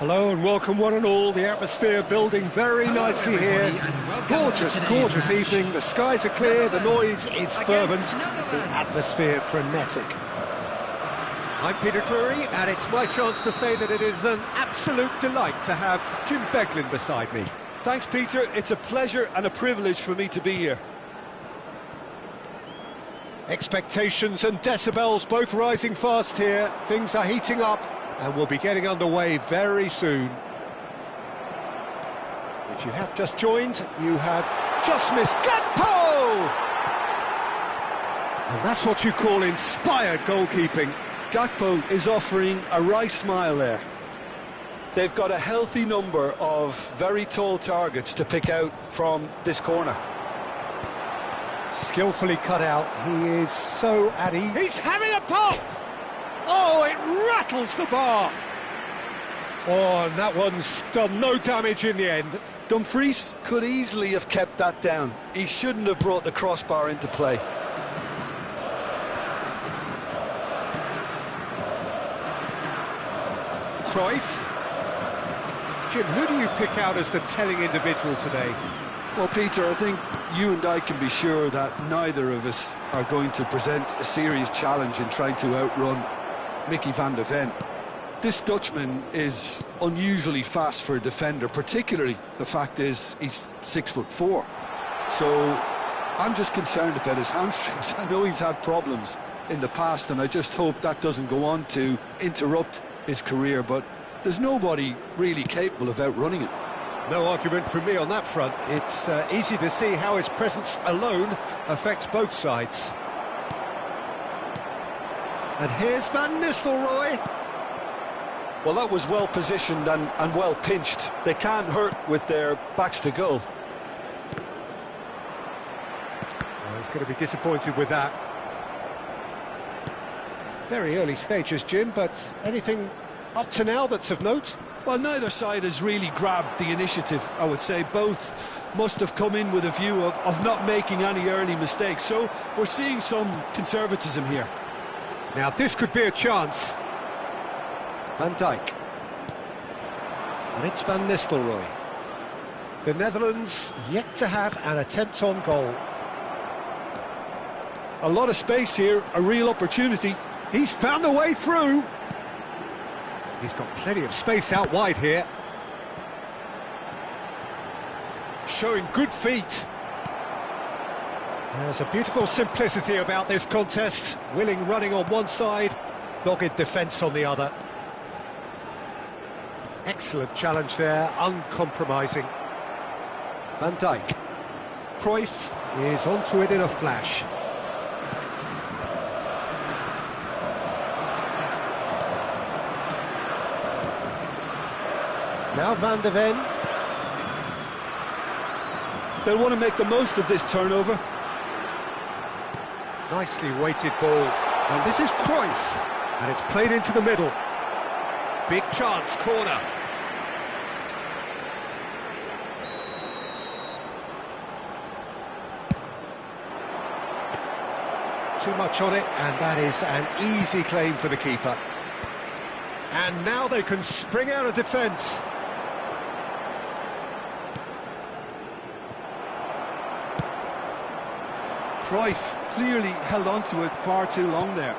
Hello and welcome one and all. The atmosphere building very nicely here. Gorgeous, gorgeous evening. The skies are clear, the noise is fervent, the atmosphere frenetic. I'm Peter Drury, and it's my chance to say that it is an absolute delight to have Jim Beglin beside me. Thanks, Peter. It's a pleasure and a privilege for me to be here. Expectations and decibels both rising fast here. Things are heating up and we'll be getting underway very soon. If you have just joined, you have just missed Gakpo! And that's what you call inspired goalkeeping. Gakpo is offering a wry smile there. They've got a healthy number of very tall targets to pick out from this corner. Skillfully cut out, he is so at ease. He's having a pop! Oh, it rattles the bar! Oh, and that one's done no damage in the end. Dumfries could easily have kept that down. He shouldn't have brought the crossbar into play. Cruyff. Jim, who do you pick out as the telling individual today? Well, Peter, I think you and I can be sure that neither of us are going to present a serious challenge in trying to outrun Mickey van de Ven. This Dutchman is unusually fast for a defender, particularly the fact is he's 6'4". So I'm just concerned about his hamstrings. I know he's had problems in the past, and I just hope that doesn't go on to interrupt his career, but there's nobody really capable of outrunning him. No argument from me on that front. It's easy to see how his presence alone affects both sides. And here's Van Nistelrooy. Well, that was well positioned and well pinched. They can't hurt with their backs to goal. Well, he's going to be disappointed with that. Very early stages, Jim, but anything up to now that's of note? Well, neither side has really grabbed the initiative, I would say. Both must have come in with a view of not making any early mistakes. So we're seeing some conservatism here. Now, this could be a chance. Van Dijk. And it's Van Nistelrooy. The Netherlands yet to have an attempt on goal. A lot of space here, a real opportunity. He's found a way through. He's got plenty of space out wide here. Showing good feet. There's a beautiful simplicity about this contest. Willing running on one side, dogged defence on the other. Excellent challenge there, uncompromising. Van Dijk. Cruyff is onto it in a flash. Now Van de Ven. They'll want to make the most of this turnover. Nicely weighted ball. And this is Cruyff. And it's played into the middle. Big chance, corner. Too much on it, and that is an easy claim for the keeper. And now they can spring out of defence. Cruyff clearly held on to it far too long there.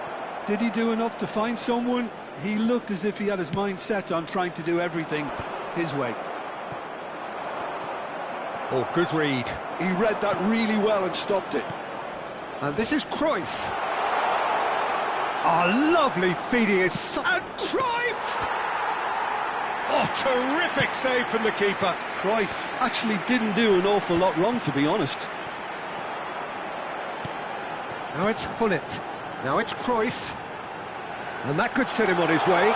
Did he do enough to find someone? He looked as if he had his mind set on trying to do everything his way. Oh, good read. He read that really well and stopped it. And this is Cruyff. A lovely feeding is... And Cruyff! Oh, terrific save from the keeper. Cruyff actually didn't do an awful lot wrong, to be honest. Now it's Hunnit. Now it's Cruyff. And that could set him on his way.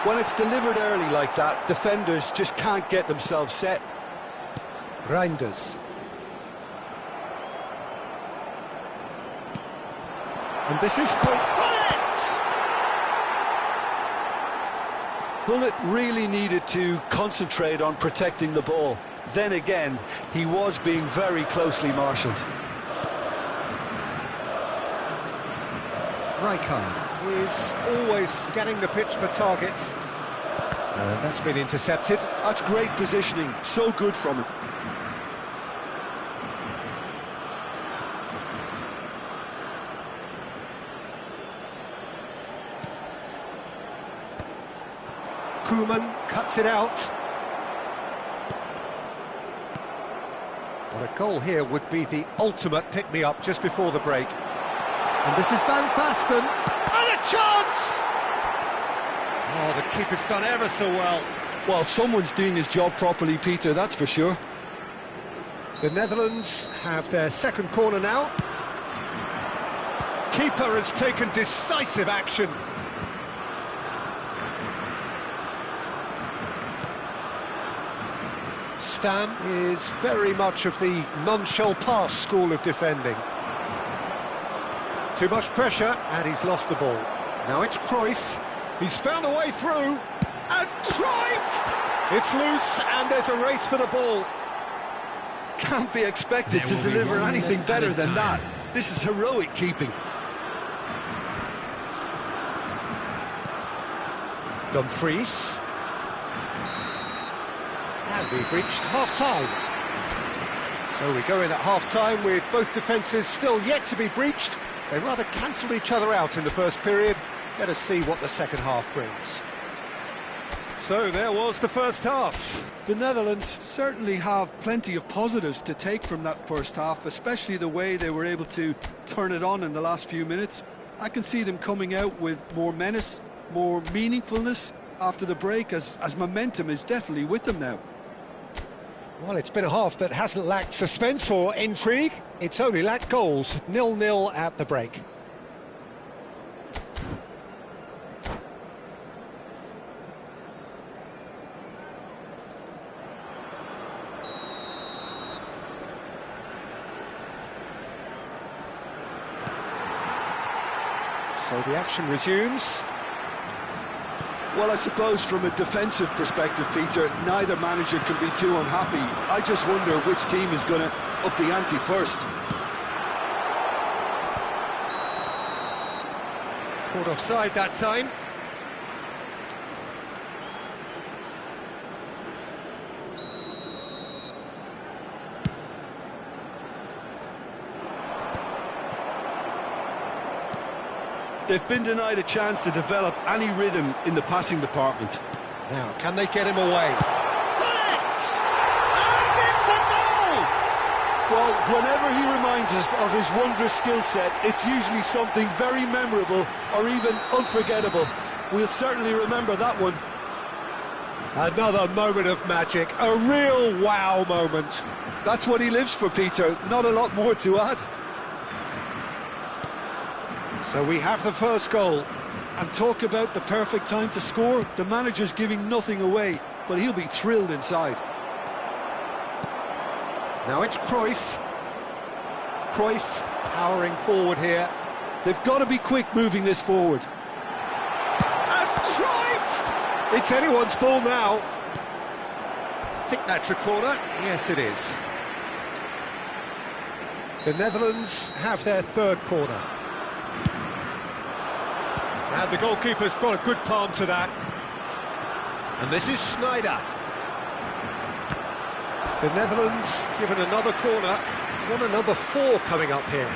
When it's delivered early like that, defenders just can't get themselves set. Reinders. And this is Hunnit! Hunnit really needed to concentrate on protecting the ball. Then again, he was being very closely marshalled. Rijkaard. is always scanning the pitch for targets. That's been intercepted. That's great positioning, so good from him. Koeman cuts it out. Well, a goal here would be the ultimate pick-me-up just before the break. And this is Van Basten, and a chance! Oh, the keeper's done ever so well. Well, someone's doing his job properly, Peter, that's for sure. The Netherlands have their second corner now. Keeper has taken decisive action. Stam is very much of the non-shell pass school of defending. Too much pressure, and he's lost the ball. Now it's Cruyff. He's found a way through, and Cruyff! It's loose, and there's a race for the ball. Can't be expected to deliver anything better than that. This is heroic keeping. Dumfries. And we've reached half-time. So we go in at half-time with both defences still yet to be breached. They rather cancelled each other out in the first period. Let us see what the second half brings. So there was the first half. The Netherlands certainly have plenty of positives to take from that first half, especially the way they were able to turn it on in the last few minutes. I can see them coming out with more menace, more meaningfulness after the break, as momentum is definitely with them now. Well, it's been a half that hasn't lacked suspense or intrigue. It's only lacked goals. 0-0 at the break. So the action resumes. Well, I suppose from a defensive perspective, Peter, neither manager can be too unhappy. I just wonder which team is going to up the ante first. Caught offside that time. They've been denied a chance to develop any rhythm in the passing department. Now, can they get him away? And it's a goal! Well, whenever he reminds us of his wondrous skill set, it's usually something very memorable or even unforgettable. We'll certainly remember that one. Another moment of magic, a real wow moment. That's what he lives for, Peter. Not a lot more to add. So we have the first goal. And talk about the perfect time to score. The manager's giving nothing away, but he'll be thrilled inside. Now it's Cruyff. Cruyff powering forward here. They've got to be quick moving this forward. And Cruyff! It's anyone's ball now. I think that's a corner. Yes, it is. The Netherlands have their third corner. And the goalkeeper's got a good palm to that. And this is Sneijder. The Netherlands given another corner. Corner number 4 coming up here.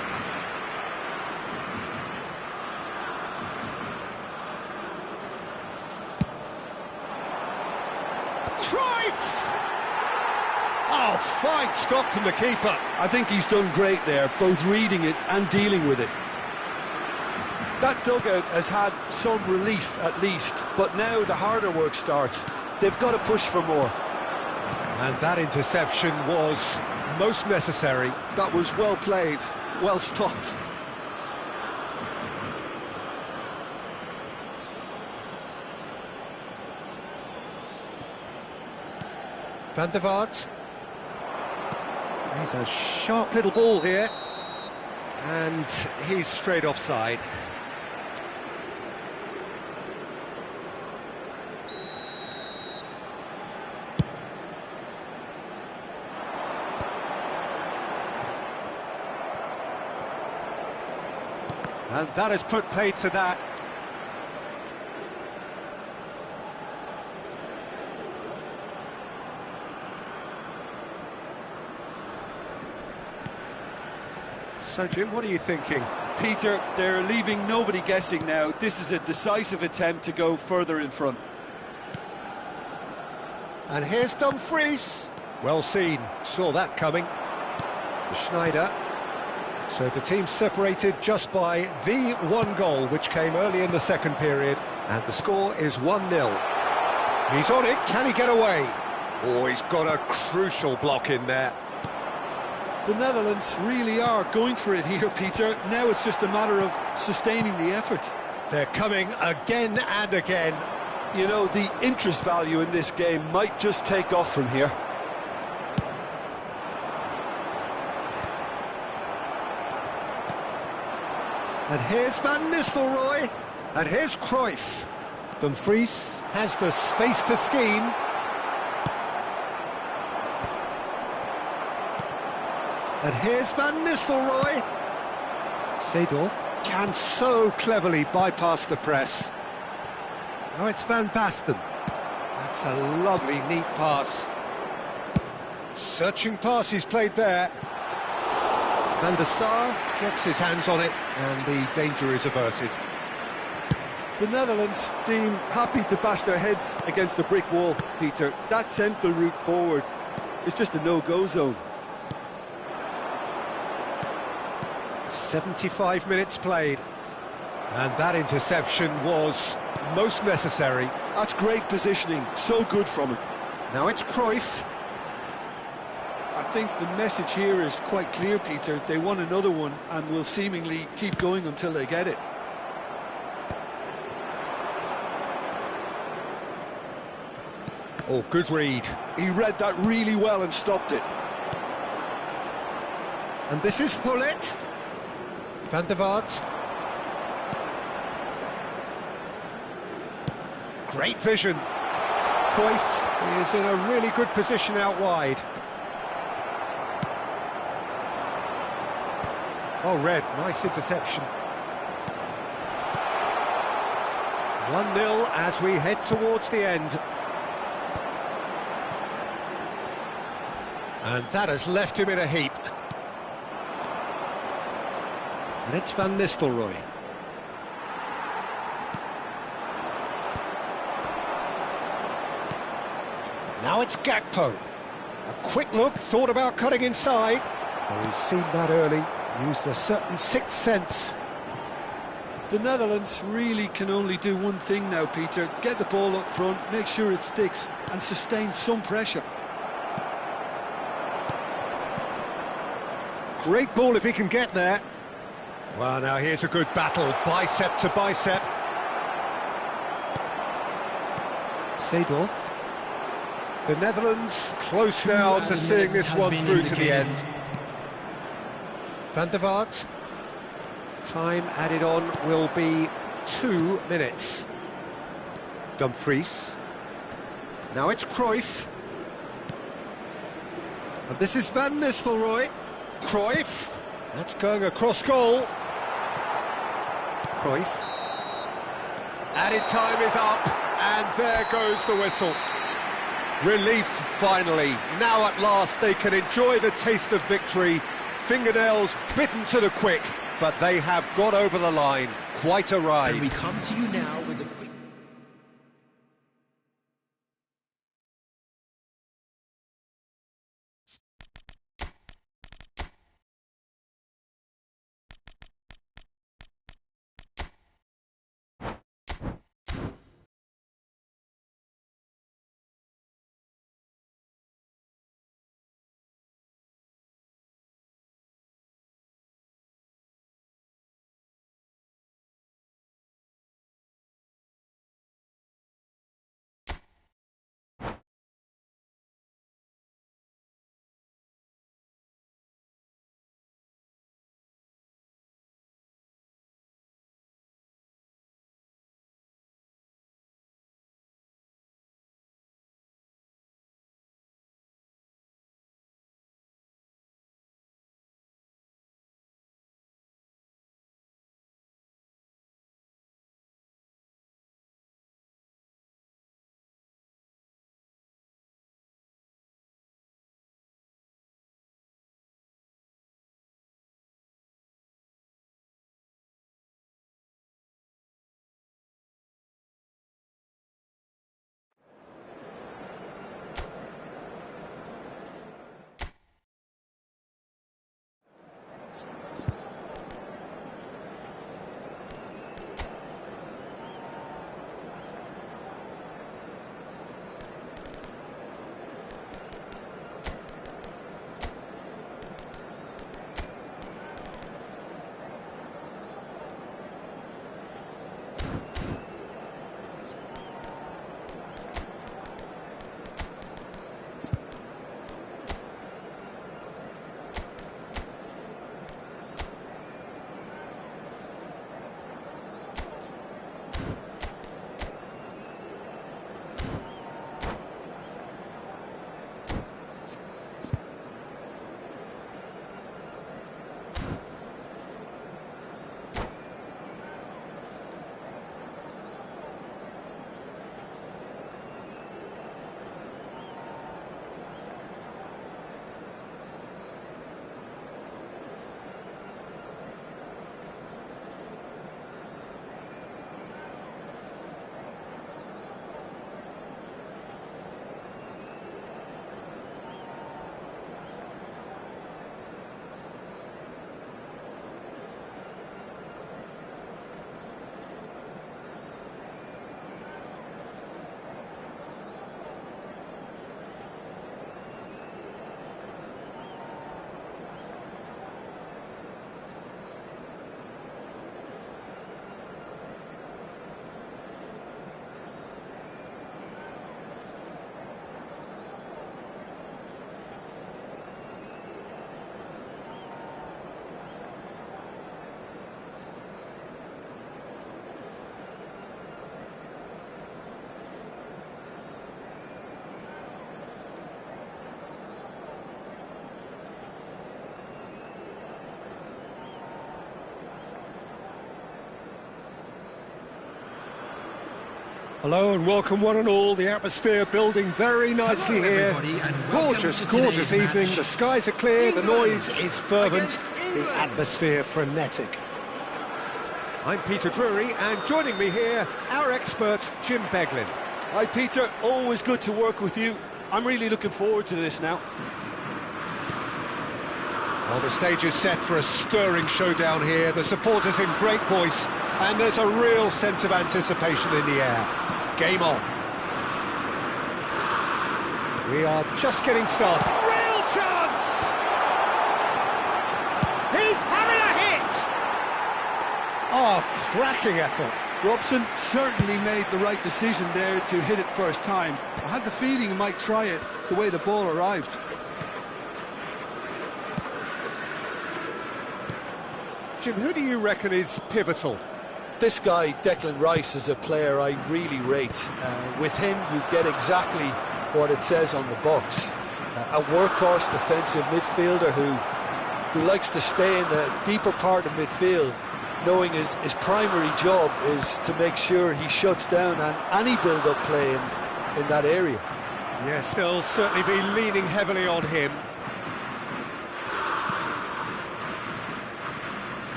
Cruyff! Oh, fine stop from the keeper. I think he's done great there, both reading it and dealing with it. That dugout has had some relief at least, but now the harder work starts. They've got to push for more. And that interception was most necessary. That was well played, well stopped. Van der Vaart. He's a sharp little ball here. And he's straight offside. And that has put paid to that. So, Jim, what are you thinking? Peter, they're leaving nobody guessing now. This is a decisive attempt to go further in front. And here's Dumfries. Well seen, saw that coming. Schneider. So the team separated just by the one goal, which came early in the second period. And the score is 1-0. He's on it, can he get away? Oh, he's got a crucial block in there. The Netherlands really are going for it here, Peter. Now it's just a matter of sustaining the effort. They're coming again and again. You know, the interest value in this game might just take off from here. And here's Van Nistelrooy. And here's Cruyff. Dumfries has the space to scheme. And here's Van Nistelrooy. Seedorf can so cleverly bypass the press. Now it's Van Basten. That's a lovely, neat pass. Searching pass he's played there. Van der Sar gets his hands on it, and the danger is averted. The Netherlands seem happy to bash their heads against the brick wall, Peter. That central route forward is just a no-go zone. 75 minutes played, and that interception was most necessary. That's great positioning, so good from him. Now it's Cruyff. I think the message here is quite clear, Peter. They want another one and will seemingly keep going until they get it. Oh, good read. He read that really well and stopped it. And this is Hullet. Van der Vaart. Great vision. Cruyff is in a really good position out wide. Oh, Red, nice interception. 1-0 as we head towards the end. And that has left him in a heap. And it's Van Nistelrooy. Now it's Gakpo. A quick look, thought about cutting inside. Well, he's seen that early, used a certain sixth sense. The Netherlands really can only do one thing now, Peter. Get the ball up front, make sure it sticks, and sustain some pressure. Great ball if he can get there. Well, now here's a good battle, bicep to bicep. Seedorf. The Netherlands close now to seeing this one through to the end. Van der Vaart. Time added on will be 2 minutes. Dumfries. Now it's Cruyff. And this is Van Nistelrooy. Cruyff. That's going across goal. Cruyff. Added time is up, and there goes the whistle. Relief, finally. Now at last they can enjoy the taste of victory. Fingernails bitten to the quick, but they have got over the line. Quite a ride. And we come to you now with a quick... Hello and welcome one and all. The atmosphere building very nicely here. Gorgeous, gorgeous evening. The skies are clear, the noise is fervent, the atmosphere frenetic. I'm Peter Drury, and joining me here, our expert, Jim Beglin. Hi Peter, always good to work with you. I'm really looking forward to this now. Well, the stage is set for a stirring showdown here. The supporters in great voice, and there's a real sense of anticipation in the air. Game on. We are just getting started. Real chance! He's having a hit! Oh, cracking effort. Robson certainly made the right decision there to hit it first time. I had the feeling he might try it the way the ball arrived. Jim, who do you reckon is pivotal? This guy, Declan Rice, is a player I really rate. With him, you get exactly what it says on the box. A workhorse defensive midfielder who likes to stay in the deeper part of midfield, knowing his primary job is to make sure he shuts down any build-up play in that area. Yes, they'll certainly be leaning heavily on him.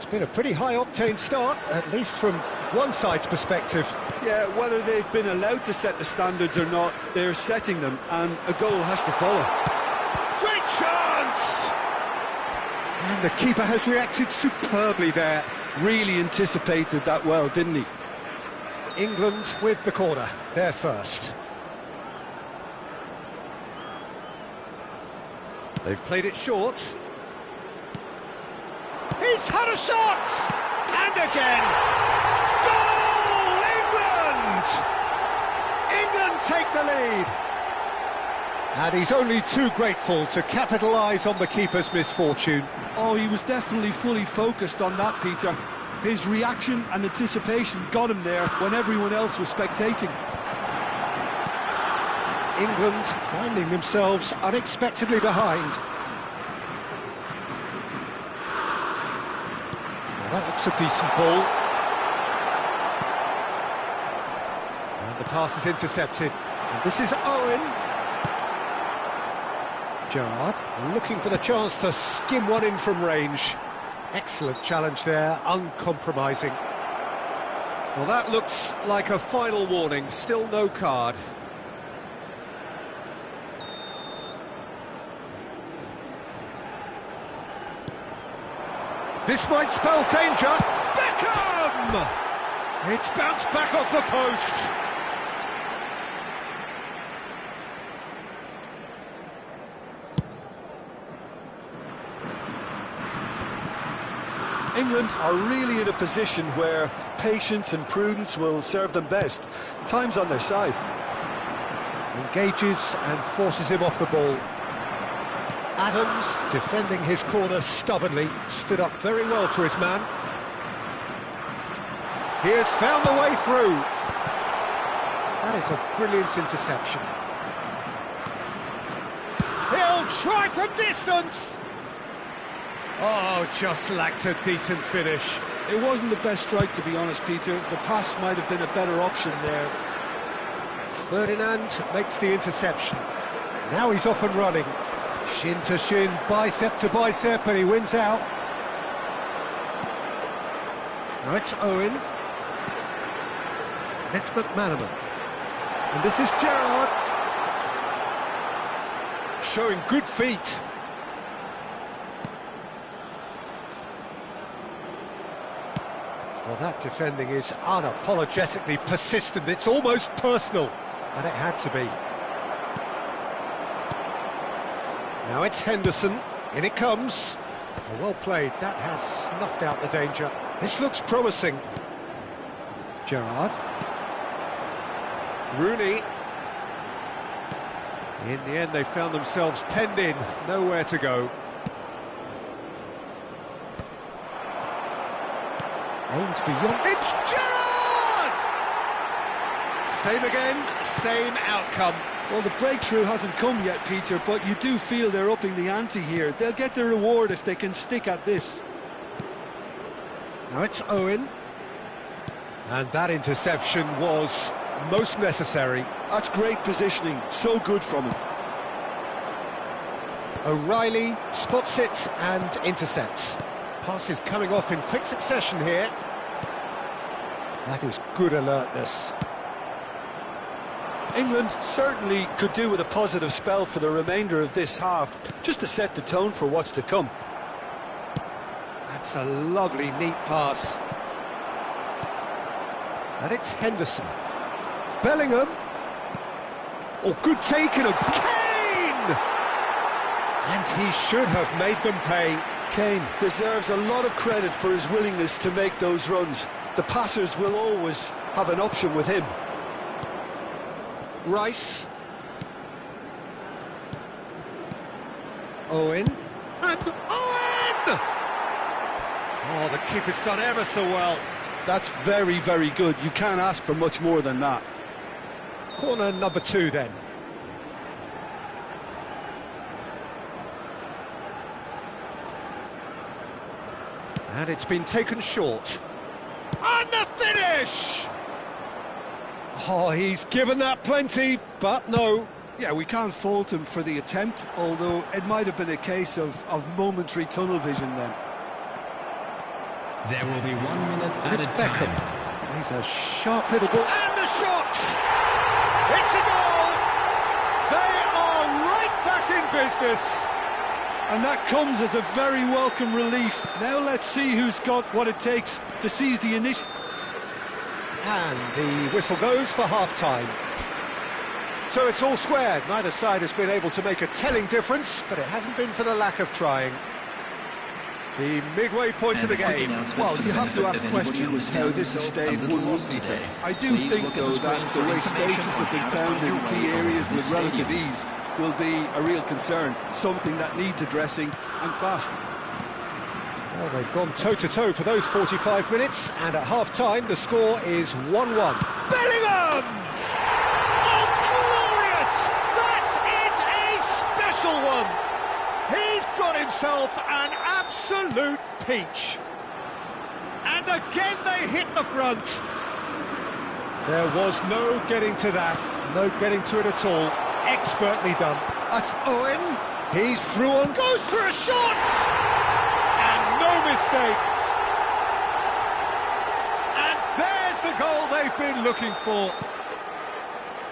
Been a pretty high-octane start, at least from one side's perspective. Yeah, whether they've been allowed to set the standards or not, they're setting them, and a goal has to follow. Great chance! And the keeper has reacted superbly there. Really anticipated that well, didn't he? England with the corner, they're first. They've played it short. He's had a shot! And again! Goal! England! England take the lead! And he's only too grateful to capitalise on the keeper's misfortune. Oh, he was definitely fully focused on that, Peter. His reaction and anticipation got him there when everyone else was spectating. England finding themselves unexpectedly behind. That looks a decent ball. And the pass is intercepted. And this is Owen. Gerrard looking for the chance to skim one in from range. Excellent challenge there, uncompromising. Well, that looks like a final warning, still no card. This might spell danger. Beckham! It's bounced back off the post. England are really in a position where patience and prudence will serve them best. Time's on their side. Engages and forces him off the ball. Adams, defending his corner stubbornly, stood up very well to his man. He has found the way through. That is a brilliant interception. He'll try from distance. Oh, just lacked a decent finish. It wasn't the best strike, to be honest, Peter. The pass might have been a better option there. Ferdinand makes the interception. Now he's off and running. Shin to shin, bicep to bicep, and he wins out. Now it's Owen. And it's McManaman. And this is Gerrard. Showing good feet. Well, that defending is unapologetically persistent. It's almost personal, and it had to be. Now it's Henderson. In it comes. Well played. That has snuffed out the danger. This looks promising. Gerrard. Rooney. In the end, they found themselves penned in. Nowhere to go. Aims beyond. It's Gerrard! Same again, same outcome. Well, the breakthrough hasn't come yet, Peter, but you do feel they're upping the ante here. They'll get their reward if they can stick at this. Now it's Owen. And that interception was most necessary. That's great positioning, so good from him. O'Reilly spots it and intercepts. Passes coming off in quick succession here. That is good alertness. England certainly could do with a positive spell for the remainder of this half, just to set the tone for what's to come. That's a lovely, neat pass. And it's Henderson. Bellingham. Oh, good taken of Kane! And he should have made them pay. Kane deserves a lot of credit for his willingness to make those runs. The passers will always have an option with him. Rice. Owen. And Owen! Oh, the keeper's done ever so well. That's very, very good. You can't ask for much more than that. Corner number 2 then. And it's been taken short. And the finish! Oh, he's given that plenty, but no. Yeah, we can't fault him for the attempt, although it might have been a case of momentary tunnel vision then. There will be 1 minute And it's Beckham. He's a sharp little ball. And the shot! It's a goal! They are right back in business. And that comes as a very welcome relief. Now let's see who's got what it takes to seize the initiative. And the whistle goes for half-time. So it's all squared. Neither side has been able to make a telling difference, but it hasn't been for the lack of trying. The midway point of the game. Well, you have to ask questions how this has stayed 1-1, Peter. I do think, though, that the way spaces have been found in key areas with relative ease will be a real concern, something that needs addressing, and fast. Well, they've gone toe-to-toe for those 45 minutes, and at half-time the score is 1-1. Bellingham! Oh, glorious! That is a special one! He's got himself an absolute peach. And again they hit the front. There was no getting to that, no getting to it at all. Expertly done. That's Owen. He's through on, goes for a shot! And no mistake. And there's the goal they've been looking for.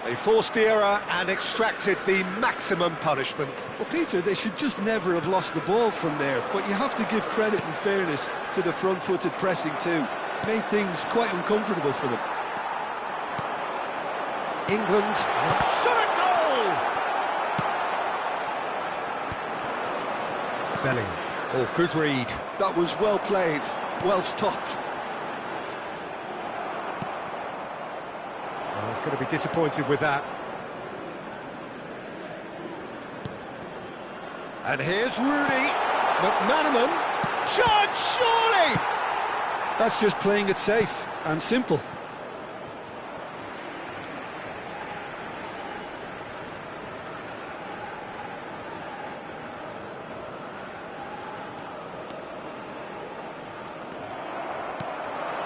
They forced the error and extracted the maximum punishment. Well, Peter, they should just never have lost the ball from there, but you have to give credit and fairness to the front-footed pressing too. Made things quite uncomfortable for them. England shot a goal! Bellingham. Oh, good read. That was well played, well stopped. Well, he's going to be disappointed with that. And here's Rooney. McManaman. Charge, surely! That's just playing it safe and simple.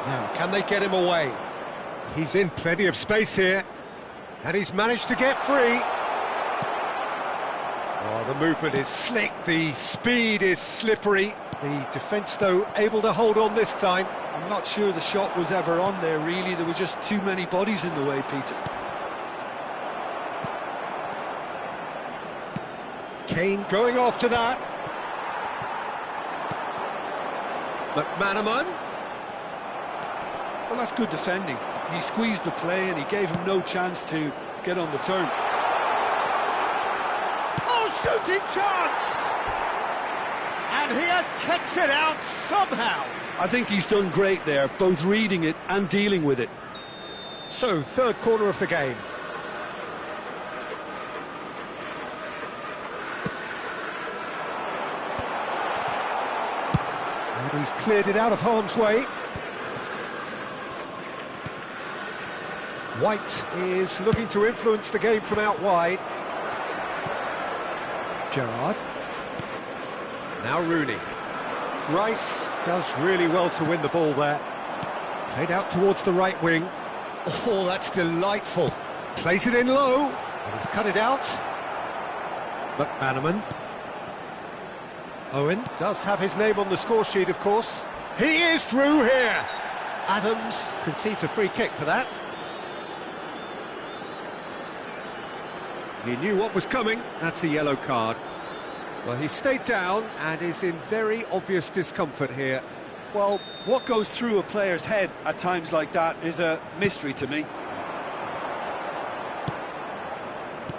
Now, can they get him away? He's in plenty of space here, and he's managed to get free. Oh, the movement is slick, the speed is slippery. The defence, though, able to hold on this time. I'm not sure the shot was ever on there, really. There were just too many bodies in the way, Peter. Kane going after that. McManaman. Well, that's good defending. He squeezed the play and he gave him no chance to get on the turn. Oh, shooting chance! And he has kicked it out somehow. I think he's done great there, both reading it and dealing with it. So, third corner of the game. And he's cleared it out of harm's way. White is looking to influence the game from out wide. Gerrard. Now Rooney. Rice does really well to win the ball there. Played out towards the right wing. Oh, that's delightful. Plays it in low. And he's cut it out. McManaman. Owen does have his name on the score sheet, of course. He is through here. Adams concedes a free kick for that. He knew what was coming. That's a yellow card. Well, he stayed down and is in very obvious discomfort here. Well, what goes through a player's head at times like that is a mystery to me.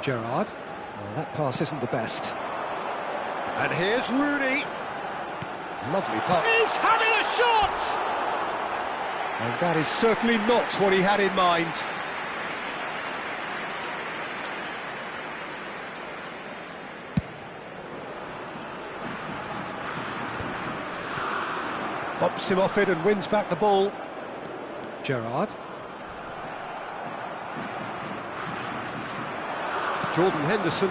Gerrard. Well, that pass isn't the best. And here's Rooney. Lovely pass. He's having a shot! And that is certainly not what he had in mind. Bumps him off it and wins back the ball. Gerrard. Jordan Henderson.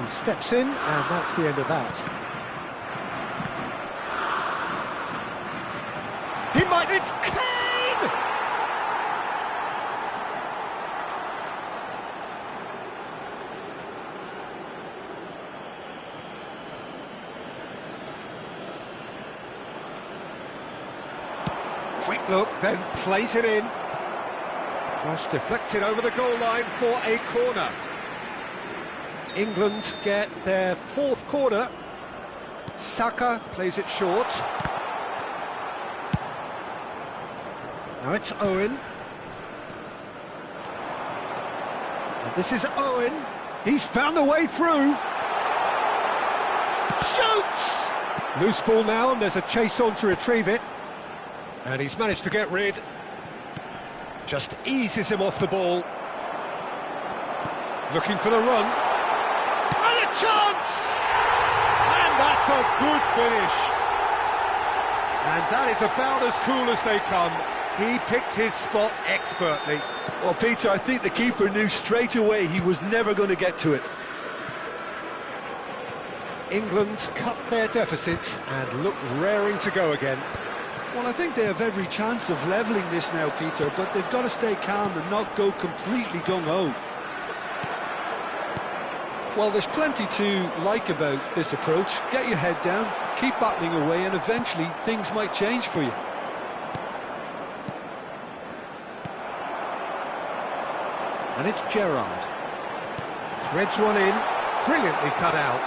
He steps in, and that's the end of that. He might... It's Kane! Quick look, then plays it in. Cross deflected over the goal line for a corner. England get their fourth corner. Saka plays it short. Now it's Owen. And this is Owen. He's found a way through. Shoots! Loose ball now, and there's a chase on to retrieve it. And he's managed to get rid. Just eases him off the ball. Looking for the run. And a chance! And that's a good finish. And that is about as cool as they come. He picked his spot expertly. Well, Peter, I think the keeper knew straight away he was never going to get to it. England cut their deficit and look raring to go again. Well, I think they have every chance of levelling this now, Peter, but they've got to stay calm and not go completely gung-ho. Well, there's plenty to like about this approach. Get your head down, keep battling away, and eventually things might change for you. And it's Gerrard. Threads one in, brilliantly cut out.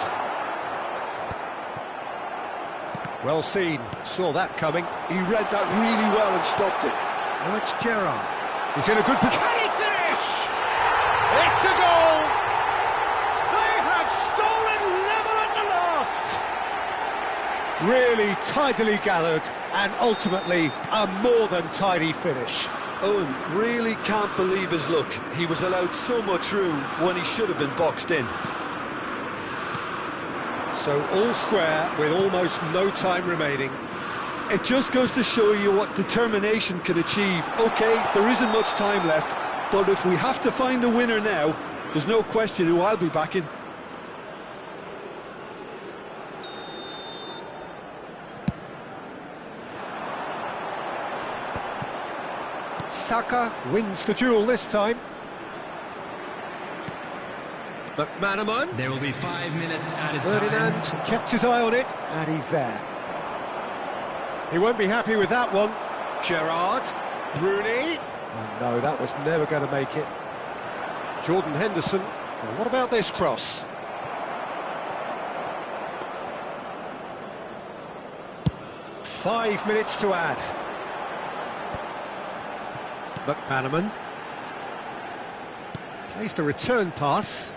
Well seen, saw that coming. He read that really well and stopped it. Now it's Gerrard. He's in a good position. Can he finish? It's a goal! They have stolen level at the last! Really tidily gathered, and ultimately a more than tidy finish. Owen really can't believe his luck. He was allowed so much room when he should have been boxed in. So all square with almost no time remaining. It just goes to show you what determination can achieve. OK, there isn't much time left, but if we have to find a winner now, there's no question who I'll be backing. Saka wins the duel this time. McManaman. There will be 5 minutes added Ferdinand time. kept his eye on it, and he's there. He won't be happy with that one. Gerrard. Rooney. Oh no, that was never going to make it. Jordan Henderson. Now what about this cross? Five minutes to add. McManaman plays the return pass,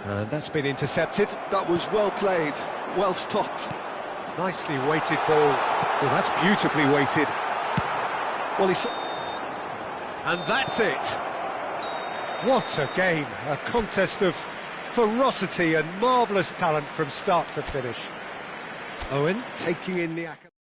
and that's been intercepted. That was well played, well stopped. Nicely weighted ball. Well, that's beautifully weighted. Well, and that's it. What a game, a contest of ferocity and marvellous talent from start to finish. Owen taking in the accolade.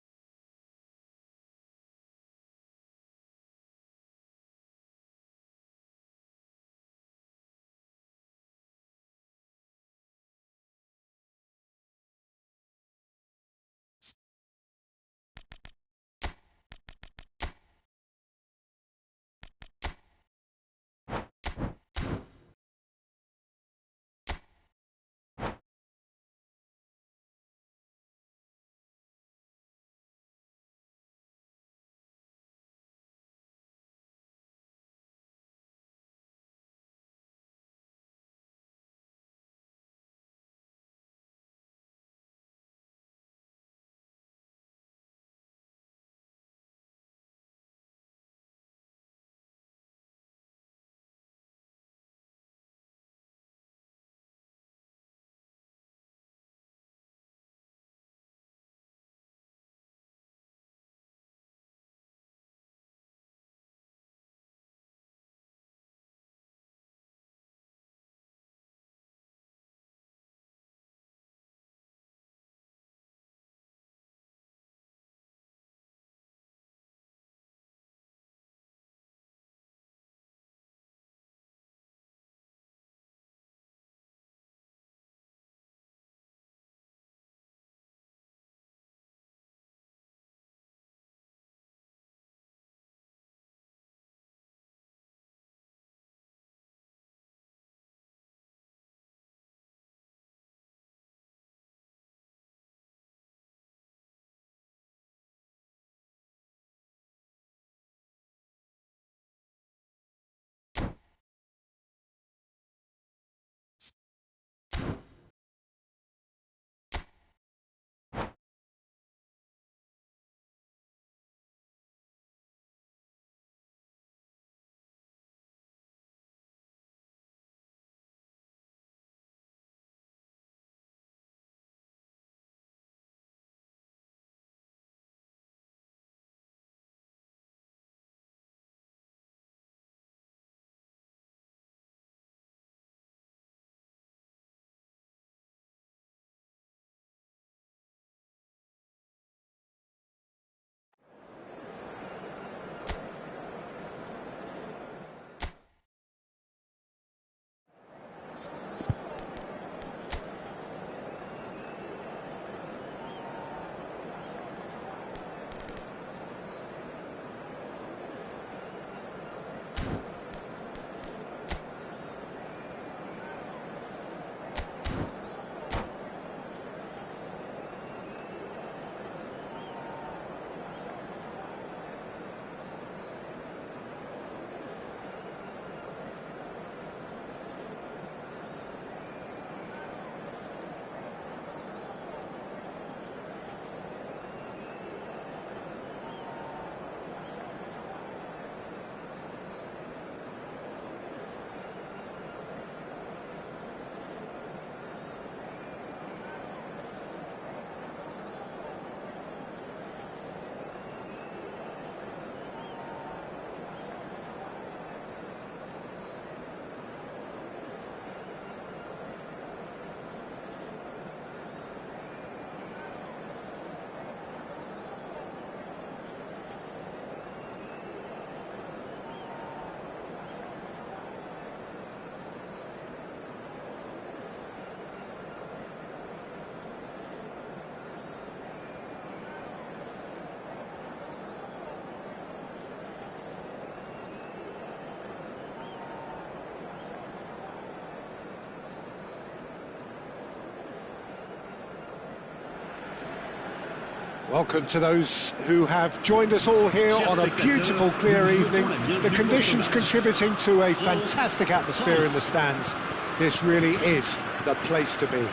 Welcome to those who have joined us all here on a beautiful, clear evening. The conditions contributing to a fantastic atmosphere in the stands. This really is the place to be.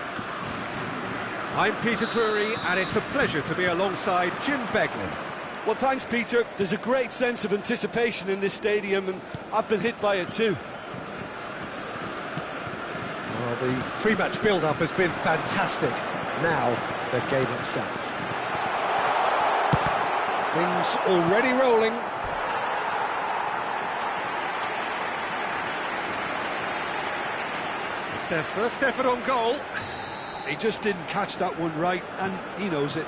I'm Peter Drury, and it's a pleasure to be alongside Jim Beglin. Well, thanks, Peter. There's a great sense of anticipation in this stadium, and I've been hit by it too. Well, the pre-match build-up has been fantastic. Now, the game itself. Things already rolling. It's their first effort on goal. He just didn't catch that one right, and he knows it.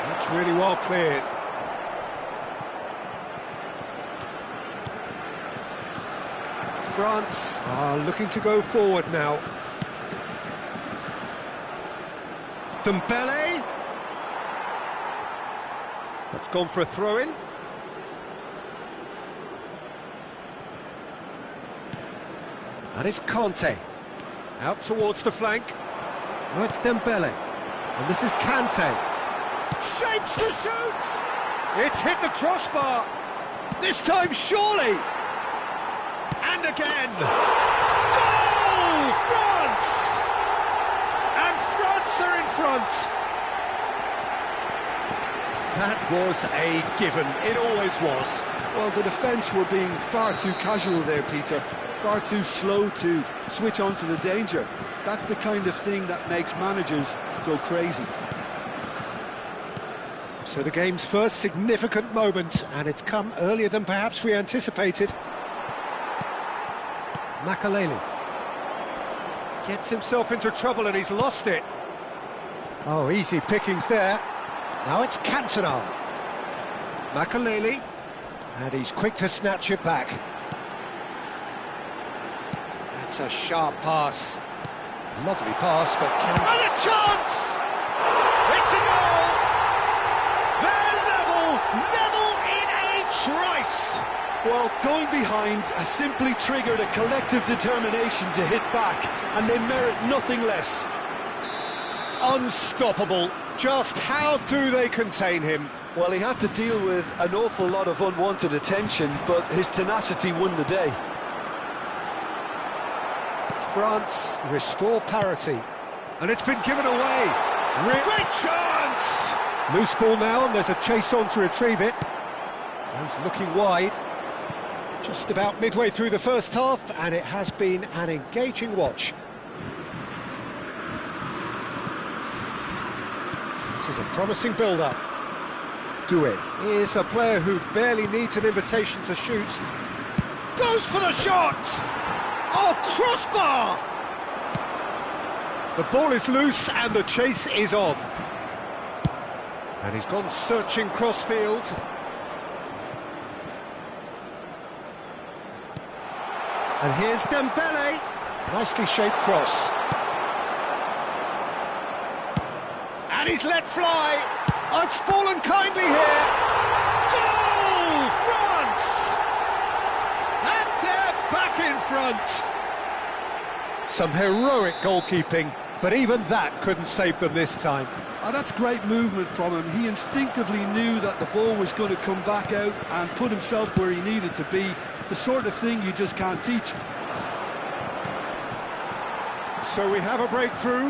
That's really well cleared. France are looking to go forward now. Dembele. That's gone for a throw-in. And it's Kanté. Out towards the flank. Oh, it's Dembele. And this is Kanté. Shapes to shoot! It's hit the crossbar. This time, surely. And again. Goal! France! And France are in front. That was a given. It always was. Well, the defence were being far too casual there, Peter. Far too slow to switch on to the danger. That's the kind of thing that makes managers go crazy. So the game's first significant moment, and it's come earlier than perhaps we anticipated. Makaleli gets himself into trouble and he's lost it. Oh, easy pickings there. Now it's Cantona. Makaleli, and he's quick to snatch it back. That's a sharp pass. Lovely pass, but can... And a chance! It's a goal! They're level in a trice! Well, going behind has simply triggered a collective determination to hit back, and they merit nothing less. Unstoppable. Just how do they contain him? Well, he had to deal with an awful lot of unwanted attention, but his tenacity won the day. France restore parity. And it's been given away. Great chance! Loose ball now, and there's a chase on to retrieve it. He's looking wide. Just about midway through the first half, and it has been an engaging watch. This is a promising build-up. Doué is a player who barely needs an invitation to shoot. Goes for the shot! Oh, crossbar! The ball is loose and the chase is on. And he's gone searching crossfield. And here's Dembele. Nicely shaped cross. And he's let fly. Oh, it's fallen kindly here. Goal, France! And they're back in front. Some heroic goalkeeping, but even that couldn't save them this time. Oh, that's great movement from him. He instinctively knew that the ball was going to come back out and put himself where he needed to be. The sort of thing you just can't teach. So we have a breakthrough.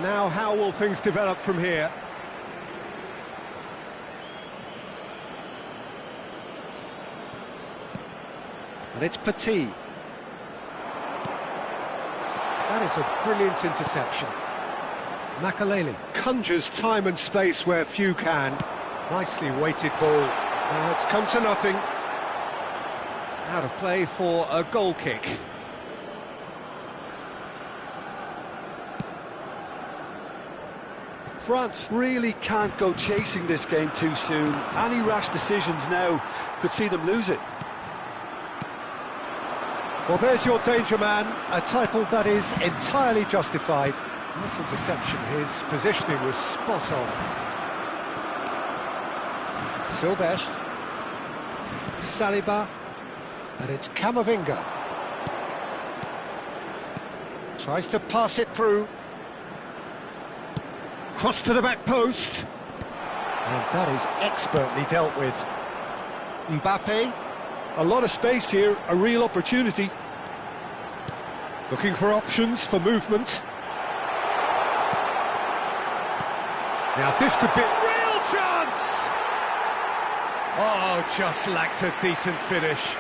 Now how will things develop from here? And it's Petit. That is a brilliant interception. Makaleli conjures time and space where few can. Nicely weighted ball. Now it's come to nothing. Out of play for a goal kick. France really can't go chasing this game too soon. Any rash decisions now could see them lose it. Well, there's your danger man, a title that is entirely justified. Nice interception, his positioning was spot on. Silvestre, Saliba, and it's Camavinga. Tries to pass it through. Cross to the back post. And that is expertly dealt with. Mbappe. A lot of space here, a real opportunity. Looking for options for movement. Now this could be a real chance! Oh, just lacked a decent finish.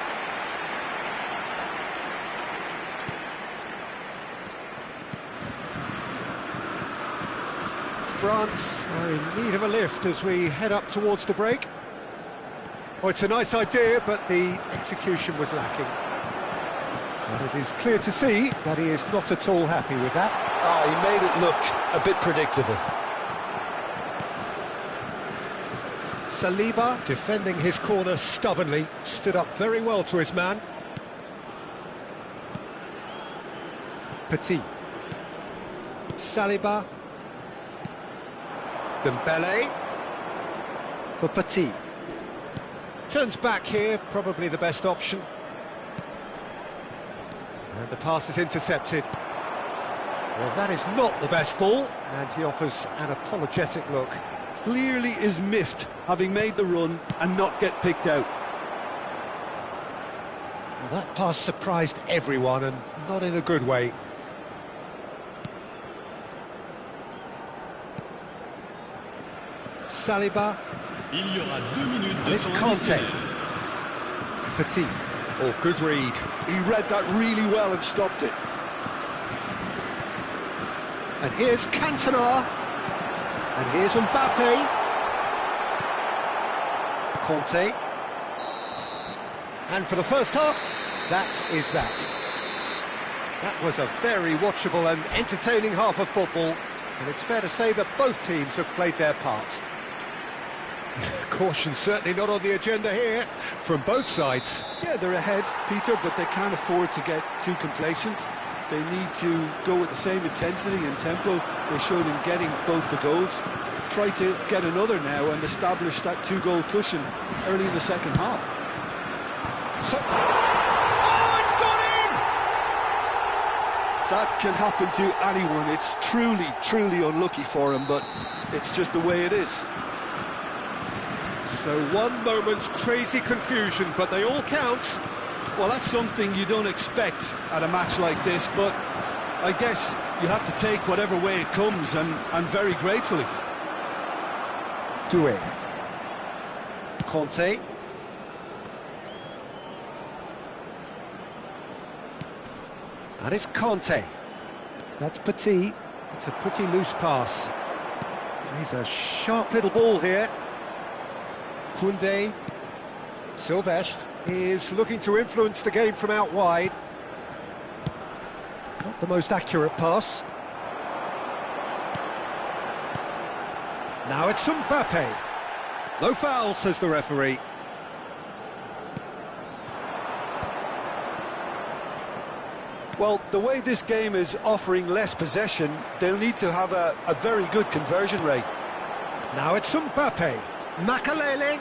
France are in need of a lift as we head up towards the break. Oh, it's a nice idea, but the execution was lacking. And it is clear to see that he is not at all happy with that. He made it look a bit predictable. Saliba, defending his corner stubbornly, stood up very well to his man. Petit. Saliba. Dembele. For Petit. Turns back here, probably the best option. And the pass is intercepted. Well, that is not the best ball, and he offers an apologetic look. Clearly is miffed, having made the run and not get picked out. Well, that pass surprised everyone, and not in a good way. Saliba. And it's Conte. Petit. Oh, good read. He read that really well and stopped it. And here's Cantona. And here's Mbappe. Conte. And for the first half, that is that. That was a very watchable and entertaining half of football. And it's fair to say that both teams have played their part. Caution certainly not on the agenda here, from both sides. Yeah, they're ahead, Peter, but they can't afford to get too complacent. They need to go with the same intensity and tempo they showed in getting both the goals. Try to get another now and establish that two-goal cushion early in the second half. So, oh, it's gone in! That can happen to anyone. It's truly unlucky for him, but it's just the way it is. So one moment's crazy confusion, but they all count. Well, that's something you don't expect at a match like this, but I guess you have to take whatever way it comes, and very gratefully. Doué. Conte. And it's Conte. That's Petit. It's a pretty loose pass. He's a sharp little ball here. Koundé. Silvestre is looking to influence the game from out wide. Not the most accurate pass. Now it's Mbappe. No foul, says the referee. Well, the way this game is offering less possession, they'll need to have a very good conversion rate. Now it's Mbappe. Makalele.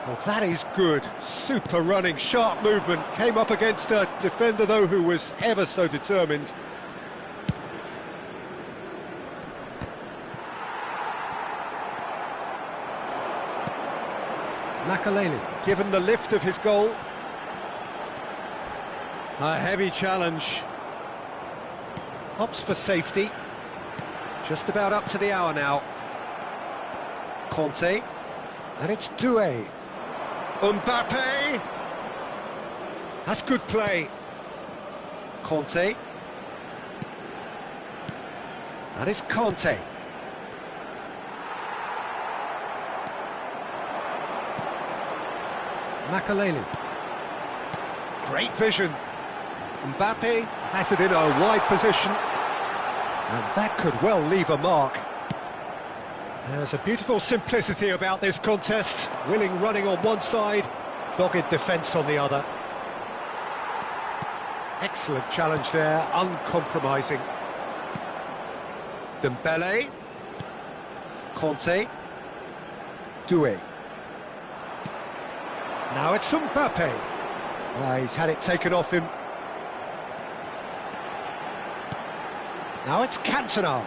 Well, that is good. Super running, sharp movement. Came up against a defender, though, who was ever so determined. Makalele, given the lift of his goal. A heavy challenge. Opts for safety. Just about up to the hour now. Conte. And it's Doué. Mbappe! That's good play. Conte. And it's Conte. Makalele. Great vision. Mbappe has it in a wide position. And that could well leave a mark. There's a beautiful simplicity about this contest. Willing running on one side, dogged defence on the other. Excellent challenge there, uncompromising. Dembele. Conte. Doué. Now it's Mbappe. He's had it taken off him. Now it's Cantona.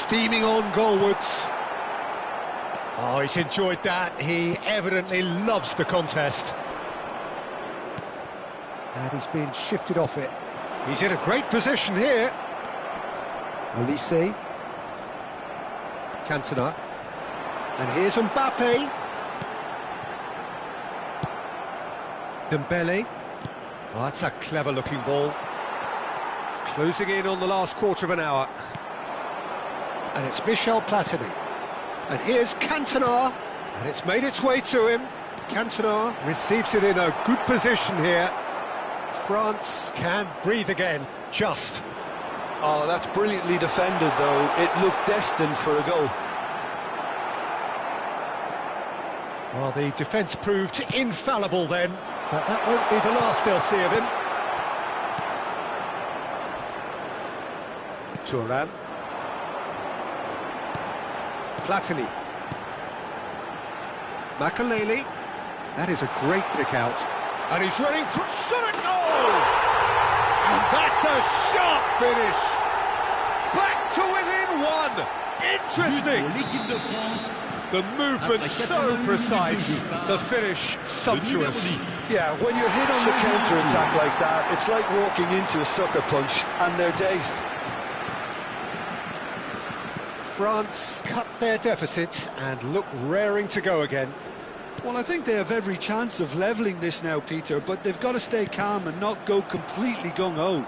steaming on goalwards. Oh, he's enjoyed that. He evidently loves the contest. And he's been shifted off it. He's in a great position here. Olise. Cantona. And here's Mbappe. Dembele. Oh, that's a clever-looking ball. Closing in on the last quarter of an hour. And it's Michel Platini. And here's Cantona. And it's made its way to him. Cantona receives it in a good position here. France can breathe again, just. Oh, that's brilliantly defended, though. It looked destined for a goal. Well, the defence proved infallible then, but that won't be the last they'll see of him. Thuram. Platini. Makaleli. That is a great pick out. And he's running through, shot at goal! And that's a sharp finish! Back to within one! Interesting! The movement so precise, the finish sumptuous. Yeah, when you're hit on the counter-attack like that, it's like walking into a sucker punch, and they're dazed. France cut their deficit and look raring to go again. Well, I think they have every chance of levelling this now, Peter, but they've got to stay calm and not go completely gung-ho.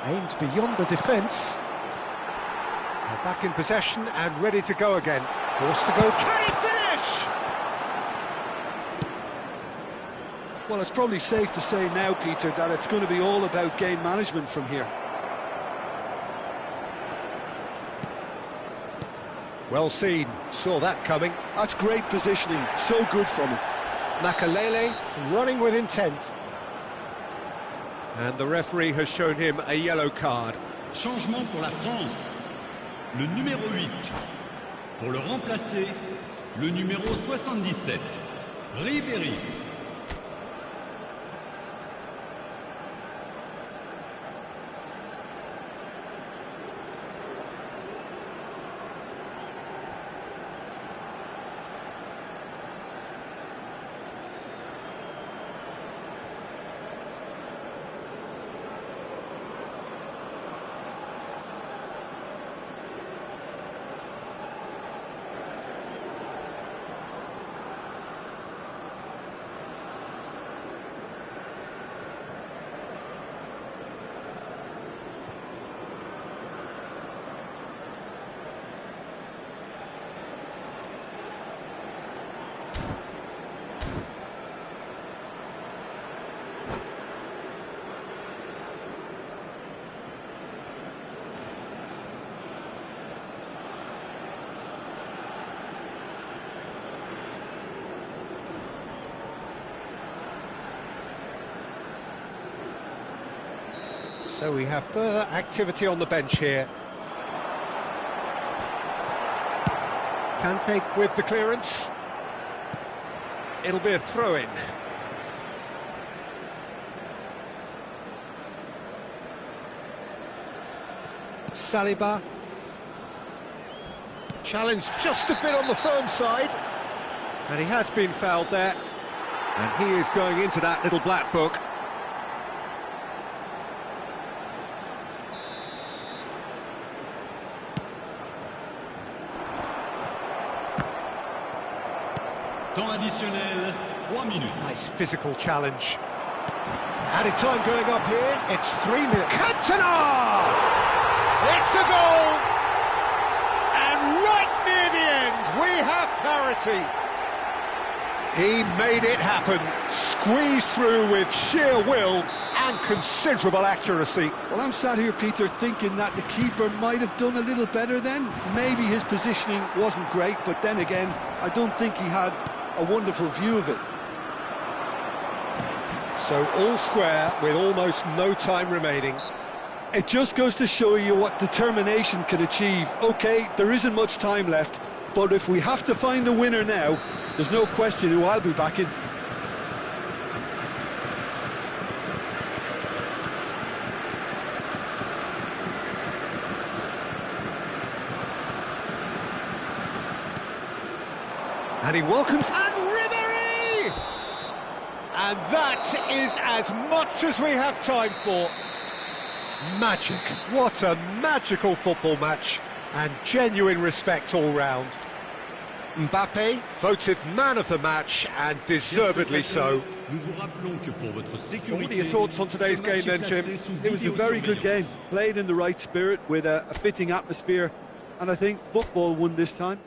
Aimed beyond the defence. They're back in possession and ready to go again. Forced to go, can he finish? Well, it's probably safe to say now, Peter, that it's going to be all about game management from here. Well seen, saw that coming. That's great positioning, so good from him. Makaleli running with intent. And the referee has shown him a yellow card. Changement pour la France. Le numéro 8. Pour le remplacer, le numéro 77. Ribéry. So we have further activity on the bench here. Kante with the clearance. It'll be a throw-in. Saliba. Challenge just a bit on the firm side. And he has been fouled there. And he is going into that little black book. Temps additionnel, 3 minutes. Nice physical challenge. Added time going up here. It's 3 minutes. Cantona! It's a goal! And right near the end, we have parity. He made it happen. Squeezed through with sheer will and considerable accuracy. Well, I'm sat here, Peter, thinking that the keeper might have done a little better then. Maybe his positioning wasn't great, but then again, I don't think he had a wonderful view of it. So all square with almost no time remaining. It just goes to show you what determination can achieve. OK, there isn't much time left, but if we have to find the winner now, there's no question who I'll be backing. And he welcomes... And Ribéry! And that is as much as we have time for. Magic. What a magical football match. And genuine respect all round. Mbappé voted man of the match, and deservedly so. What are your thoughts on today's game then, Jim? It was a very good game, played in the right spirit with a fitting atmosphere, and I think football won this time.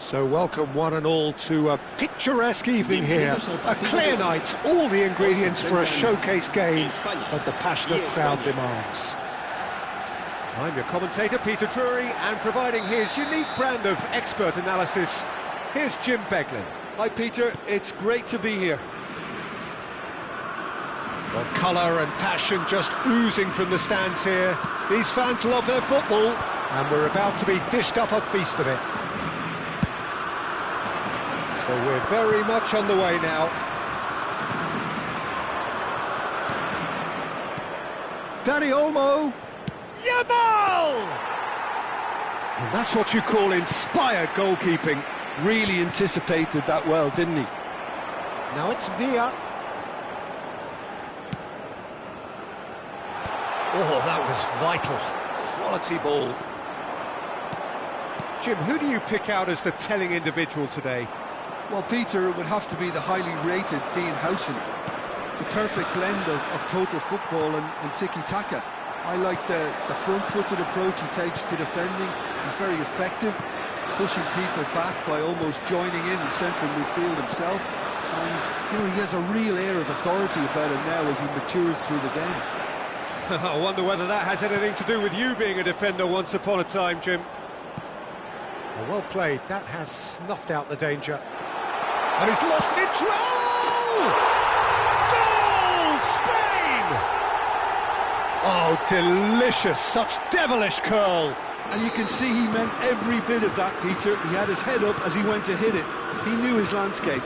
So welcome one and all to a picturesque evening here. A clear night, all the ingredients for a showcase game that the passionate crowd demands. I'm your commentator, Peter Drury, and providing his unique brand of expert analysis, here's Jim Beglin. Hi Peter, it's great to be here. Well, colour and passion just oozing from the stands here. These fans love their football, and we're about to be dished up a feast of it. So we're very much on the way now. Dani Olmo. Yamal! And that's what you call inspired goalkeeping. Really anticipated that well, didn't he? Now it's Villa. Oh, that was vital. Quality ball. Jim, who do you pick out as the telling individual today? Well, Peter, it would have to be the highly rated Dean Howson. The perfect blend of total football and tiki-taka. I like the front-footed approach he takes to defending. He's very effective, pushing people back by almost joining in central midfield himself. And, you know, he has a real air of authority about him now as he matures through the game. I wonder whether that has anything to do with you being a defender once upon a time, Jim. Well played. That has snuffed out the danger. And he's lost control! Goal! Spain! Oh, delicious. Such devilish curl. And you can see he meant every bit of that, Peter. He had his head up as he went to hit it. He knew his landscape.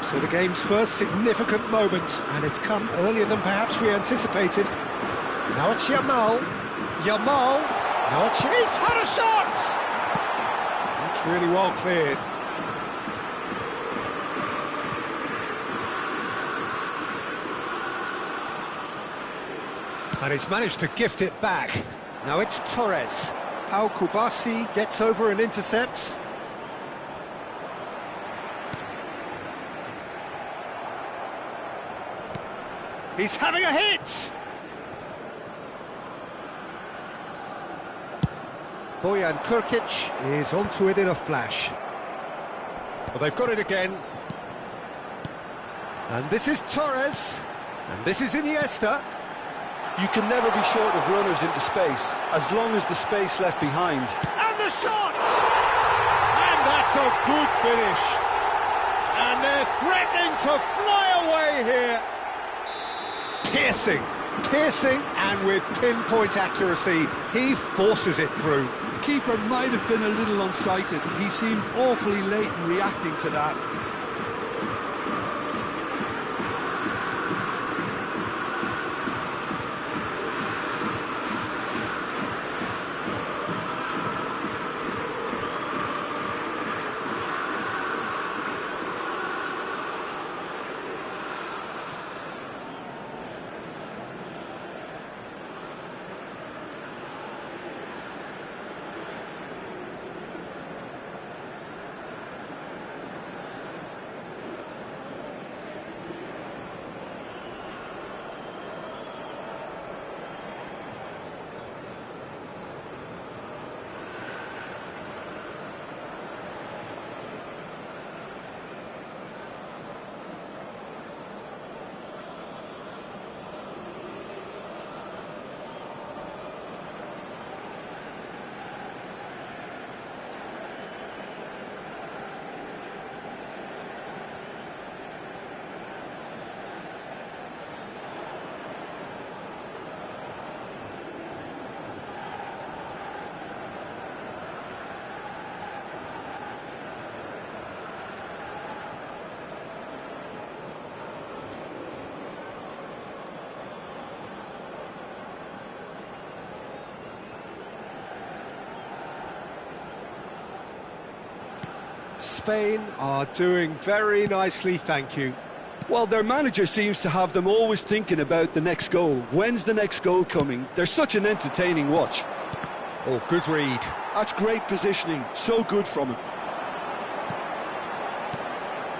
So the game's first significant moment, and it's come earlier than perhaps we anticipated. Now it's Yamal. Yamal. Now it's... He's had a shot! That's really well cleared. And he's managed to gift it back. Now it's Torres. Pau Kubasi gets over and intercepts. He's having a hit! Bojan Krkic is onto it in a flash. Well, they've got it again. And this is Torres. And this is Iniesta. You can never be short of runners into space, as long as the space left behind. And the shot! And that's a good finish. And they're threatening to fly away here. Piercing, and with pinpoint accuracy, he forces it through. The keeper might have been a little unsighted. He seemed awfully late in reacting to that. Spain are doing very nicely, thank you. Well, their manager seems to have them always thinking about the next goal. When's the next goal coming? They're such an entertaining watch. Oh, good read. That's great positioning. So good from him.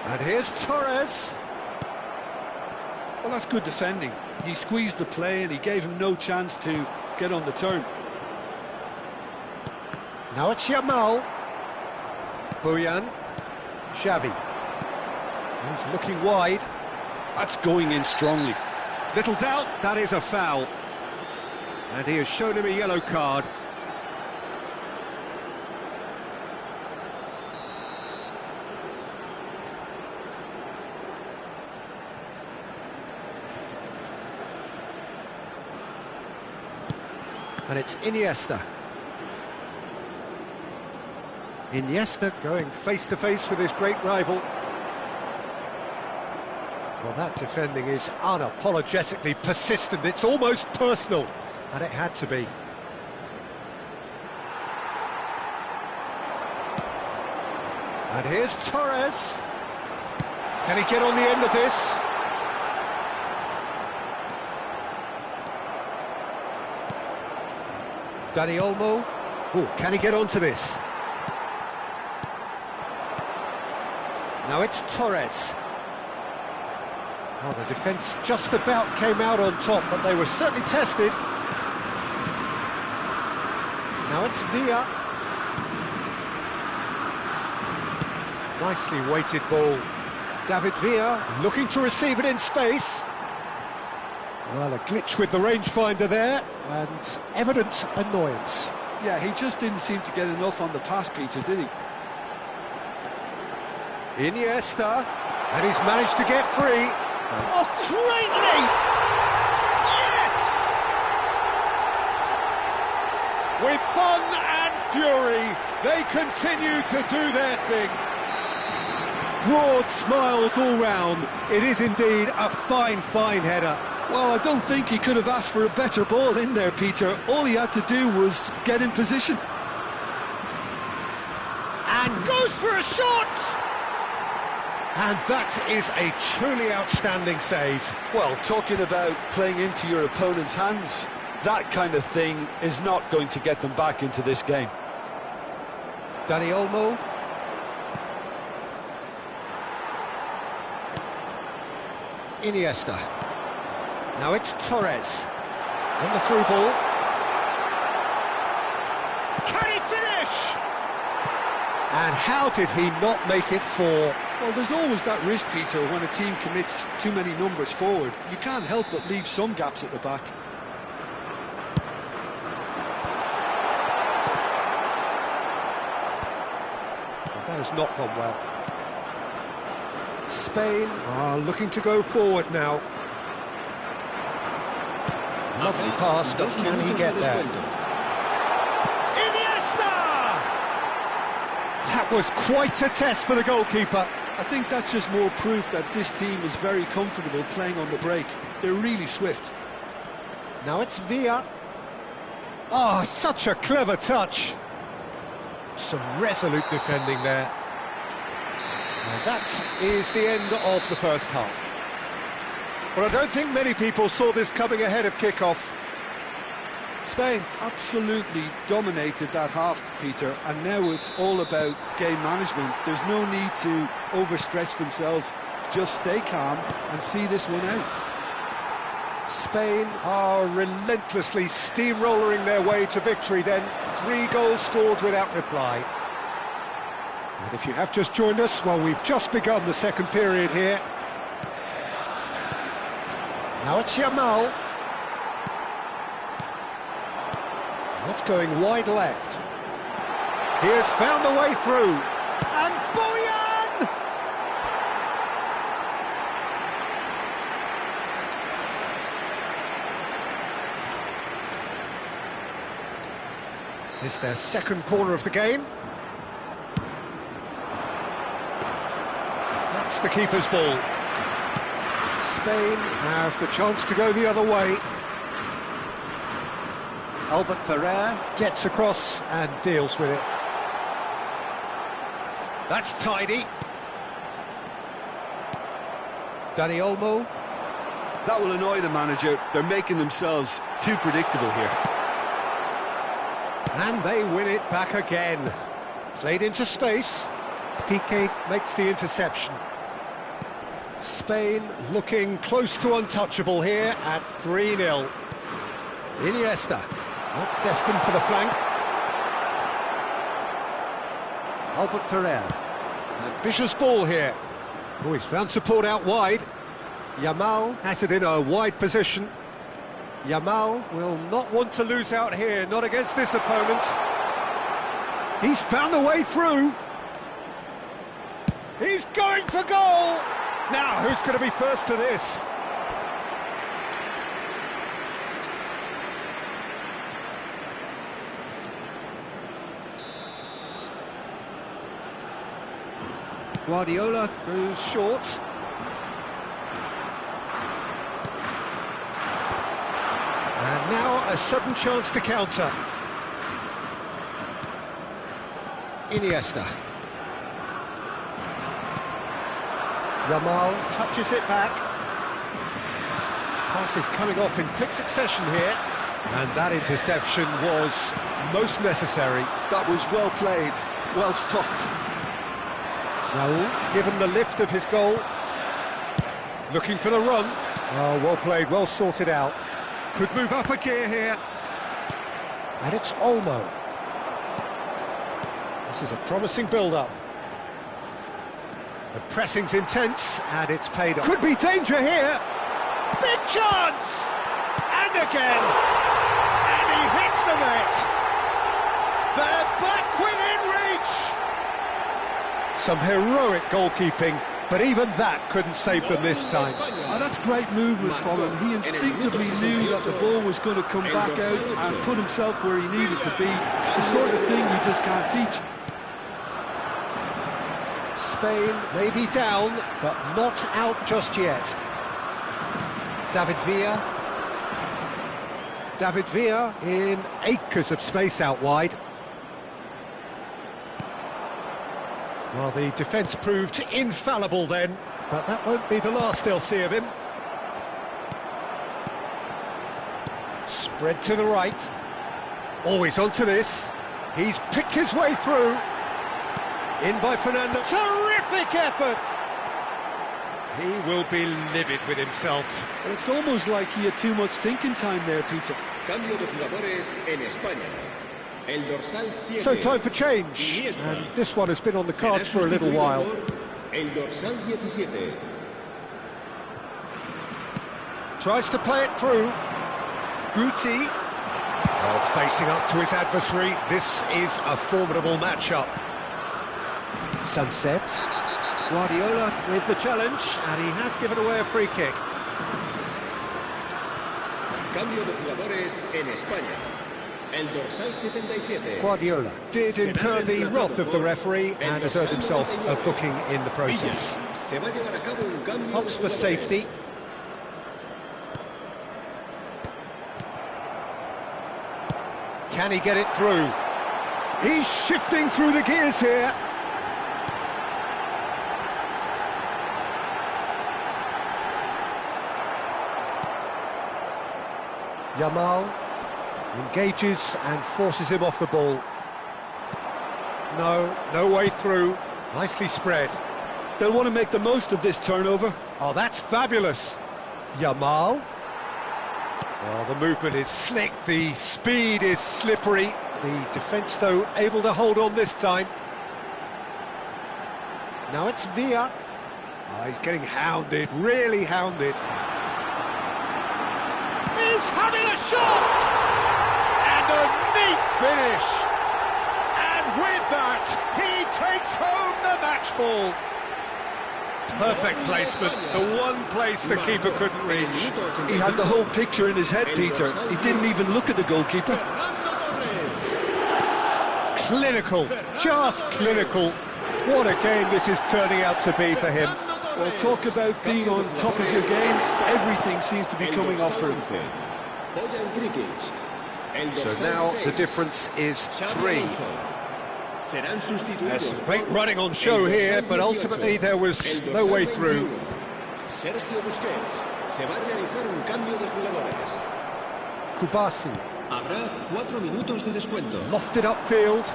And here's Torres. Well, that's good defending. He squeezed the play and he gave him no chance to get on the turn. Now it's Yamal. Bojan. Xavi. He's looking wide. That's going in strongly. Little doubt, that is a foul. And he has shown him a yellow card. And it's Iniesta. Iniesta going face-to-face with his great rival. Well, that defending is unapologetically persistent. It's almost personal, and it had to be. And here's Torres. Can he get on the end of this? Dani Olmo. Oh, can he get onto this? Now it's Torres. Oh, the defence just about came out on top, but they were certainly tested. Now it's Villa. Nicely weighted ball. David Villa looking to receive it in space. Well, a glitch with the rangefinder there, and evident annoyance. Yeah, he just didn't seem to get enough on the pass, Peter, did he? Iniesta, and he's managed to get free. Oh, great leap! Yes! With fun and fury, they continue to do their thing. Broad smiles all round. It is indeed a fine, fine header. Well, I don't think he could have asked for a better ball in there, Peter. All he had to do was get in position. And goes for a shot! And that is a truly outstanding save. Well, talking about playing into your opponent's hands, that kind of thing is not going to get them back into this game. Dani Olmo. Iniesta. Now it's Torres. On the through ball. Can he finish? And how did he not make it 4? Well, there's always that risk, Peter, when a team commits too many numbers forward. You can't help but leave some gaps at the back. Well, that has not gone well. Spain are looking to go forward now. Lovely pass, but can he get there? Iniesta! That was quite a test for the goalkeeper. I think that's just more proof that this team is very comfortable playing on the break. They're really swift. Now it's Villa. Oh, such a clever touch. Some resolute defending there. And that is the end of the first half. Well, I don't think many people saw this coming ahead of kick-off. Spain absolutely dominated that half, Peter, and now it's all about game management. There's no need to overstretch themselves. Just stay calm and see this one out. Spain are relentlessly steamrolling their way to victory then. 3 goals scored without reply. And if you have just joined us, well, we've just begun the second period here. Now it's Yamal. That's going wide left. He has found the way through. And Bojan! It's their second corner of the game. That's the keeper's ball. Spain have the chance to go the other way. Albert Ferrer gets across and deals with it. That's tidy. Dani Olmo. That will annoy the manager. They're making themselves too predictable here. And they win it back again. Played into space. Piqué makes the interception. Spain looking close to untouchable here at 3-0. Iniesta. That's destined for the flank. Albert Ferrer. Ambitious ball here. Oh, he's found support out wide. Yamal has it in a wide position. Yamal will not want to lose out here, not against this opponent. He's found a way through. He's going for goal! Now, who's going to be first to this? Guardiola goes short. And now a sudden chance to counter. Iniesta. Yamal touches it back. Pass is coming off in quick succession here. And that interception was most necessary. That was well played, well stopped. Raul given the lift of his goal. Looking for the run. Oh, well played, well sorted out. Could move up a gear here. And it's Olmo. This is a promising build-up. The pressing's intense, and it's paid off. Could be danger here. Big chance! And again. And he hits the net. They're back within reach. Some heroic goalkeeping, but even that couldn't save them this time. Oh, that's great movement from him. He instinctively knew that the ball was going to come back out and put himself where he needed to be. The sort of thing you just can't teach. Spain may be down, but not out just yet. David Villa. David Villa in acres of space out wide. Well, the defence proved infallible then, but that won't be the last they'll see of him. Spread to the right. Always onto this. He's picked his way through. In by Fernando. Terrific effort! He will be livid with himself. It's almost like he had too much thinking time there, Peter. Cambio de jugadores en España. El dorsal 7. So time for change, and this one has been on the cards for a little while. El dorsal 17. Tries to play it through. Guti. Oh, facing up to his adversary. This is a formidable matchup. Sunset. Guardiola with the challenge, and he has given away a free kick. Cambio de jugadores en España. El dorsal 77. Guardiola did incur the wrath of the referee and has earned himself a booking in the process. Se va a llevar a cabo un cambio Hopes de for jugadores. safety. Can he get it through? He's shifting through the gears here. Yamal engages and forces him off the ball. No way through. Nicely spread. They'll want to make the most of this turnover. Oh, that's fabulous. Yamal. Oh, the movement is slick, the speed is slippery. The defence, though, able to hold on this time. Now it's Villa. Oh, he's getting hounded, really hounded. He's having a shot! And a neat finish! And with that, he takes home the match ball. Perfect placement, the one place the keeper couldn't reach. He had the whole picture in his head, Peter. He didn't even look at the goalkeeper. Clinical, just clinical. What a game this is turning out to be for him. Well, talk about being on top of your game. Everything seems to be coming off for him. So now the difference is 3. There's some great running on show here, but ultimately there was no way through. Sergio Busquets. Se va a realizar un cambio de jugadores. Kubasu. Habrá 4 minutos de descuento. Lofted upfield.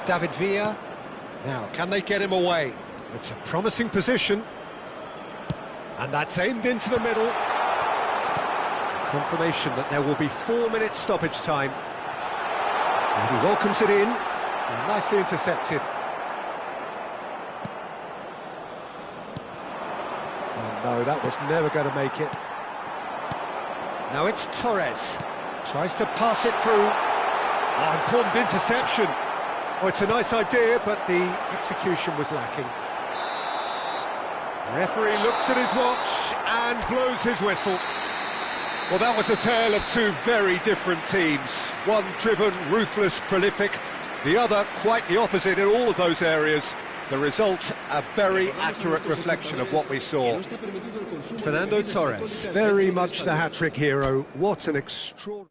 David Villa. Now, can they get him away? It's a promising position. And that's aimed into the middle. Confirmation that there will be 4 minutes stoppage time. And he welcomes it in. And nicely intercepted. No, that was never going to make it. Now it's Torres. Tries to pass it through. Important interception. Oh, it's a nice idea, but the execution was lacking. Referee looks at his watch and blows his whistle. Well, that was a tale of two very different teams. One driven, ruthless, prolific. The other quite the opposite in all of those areas. The result, a very accurate reflection of what we saw. Fernando Torres, very much the hat-trick hero. What an extraordinary...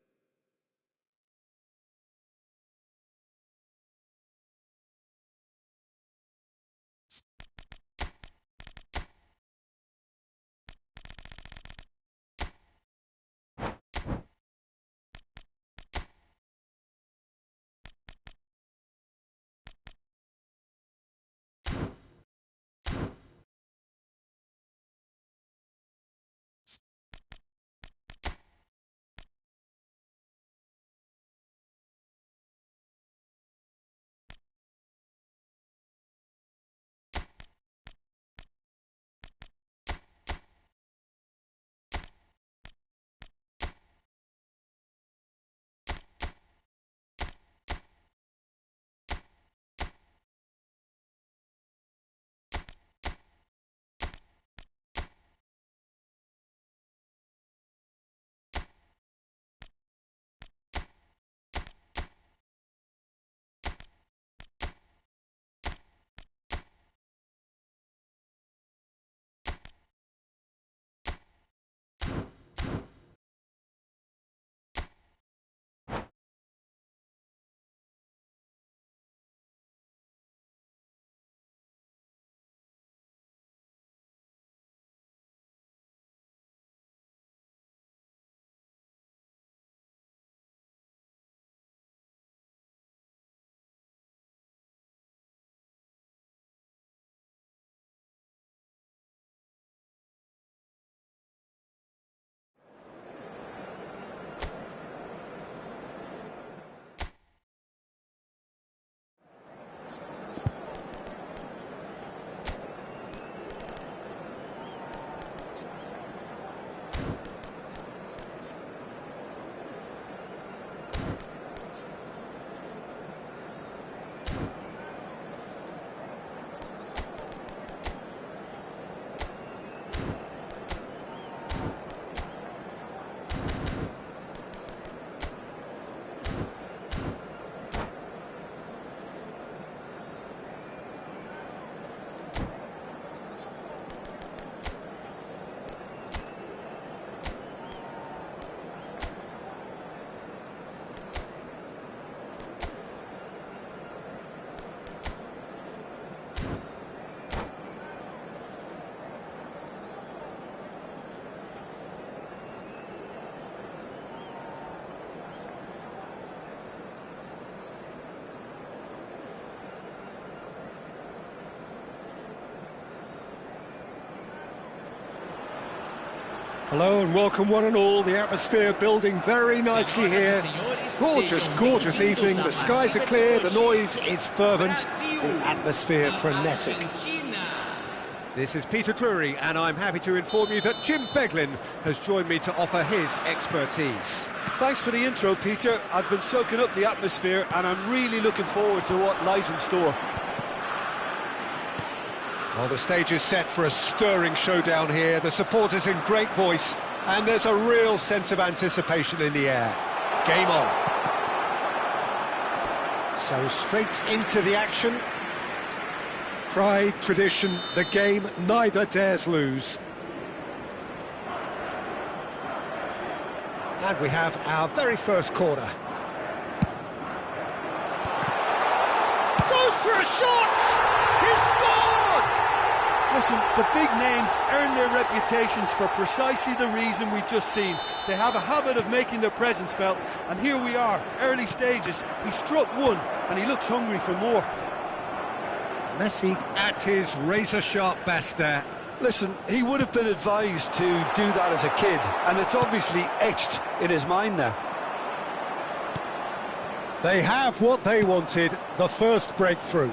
Hello and welcome one and all. The atmosphere building very nicely here. Gorgeous, gorgeous evening. The skies are clear, the noise is fervent, the atmosphere frenetic. This is Peter Drury and I'm happy to inform you that Jim Beglin has joined me to offer his expertise. Thanks for the intro, Peter. I've been soaking up the atmosphere and I'm really looking forward to what lies in store. Well, the stage is set for a stirring showdown here. The supporters in great voice, and there's a real sense of anticipation in the air. Game on. So straight into the action. Pride, tradition, the game neither dares lose. And we have our very first corner. Goes for a shot! He's scored! Listen, the big names earn their reputations for precisely the reason we've just seen. They have a habit of making their presence felt, and here we are, early stages. He struck one, and he looks hungry for more. Messi at his razor-sharp best there. Listen, he would have been advised to do that as a kid, and it's obviously etched in his mind now. They have what they wanted, the first breakthrough.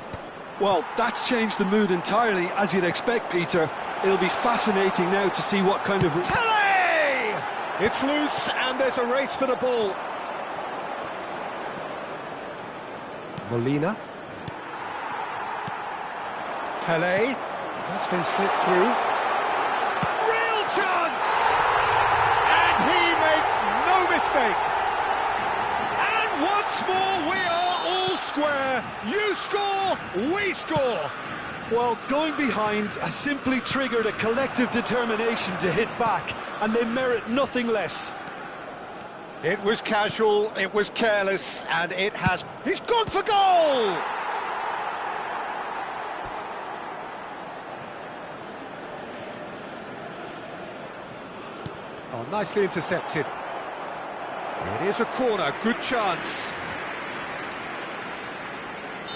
Well, that's changed the mood entirely, as you'd expect, Peter. It'll be fascinating now to see what kind of... Tele! It's loose and there's a race for the ball. Molina. Tele. That's been slipped through. Real chance! And he makes no mistake. And once more we are all square. You score, we score. Well, going behind has simply triggered a collective determination to hit back, and they merit nothing less. It was casual, it was careless, and it has... He's gone for goal! Oh, nicely intercepted. It is a corner, good chance.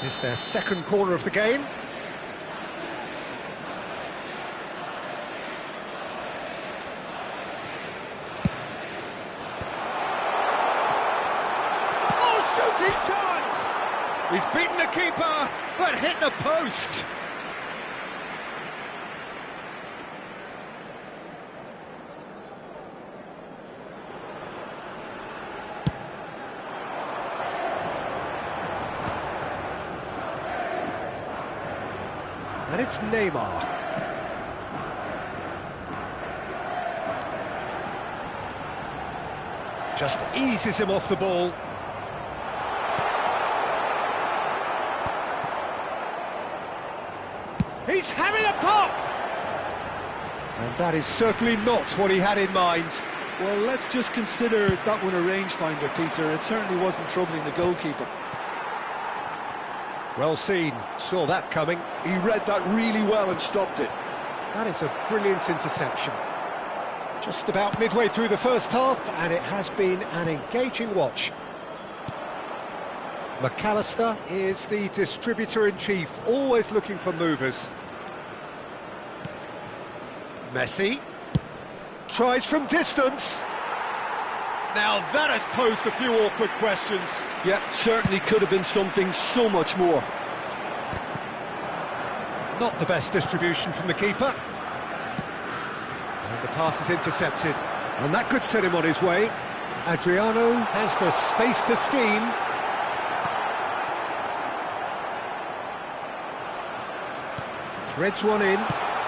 It's their second corner of the game. Shooting chance! He's beaten the keeper, but hit the post. And it's Neymar. Just eases him off the ball. He's having a pop! And that is certainly not what he had in mind. Well, let's just consider that one a rangefinder, Peter. It certainly wasn't troubling the goalkeeper. Well seen, saw that coming. He read that really well and stopped it. That is a brilliant interception. Just about midway through the first half, and it has been an engaging watch. McAllister is the distributor-in-chief, always looking for movers. Messi tries from distance. Now that has posed a few awkward questions. Yeah, certainly could have been something so much more. Not the best distribution from the keeper. And the pass is intercepted. And that could set him on his way. Adriano has the space to scheme. Threads one in.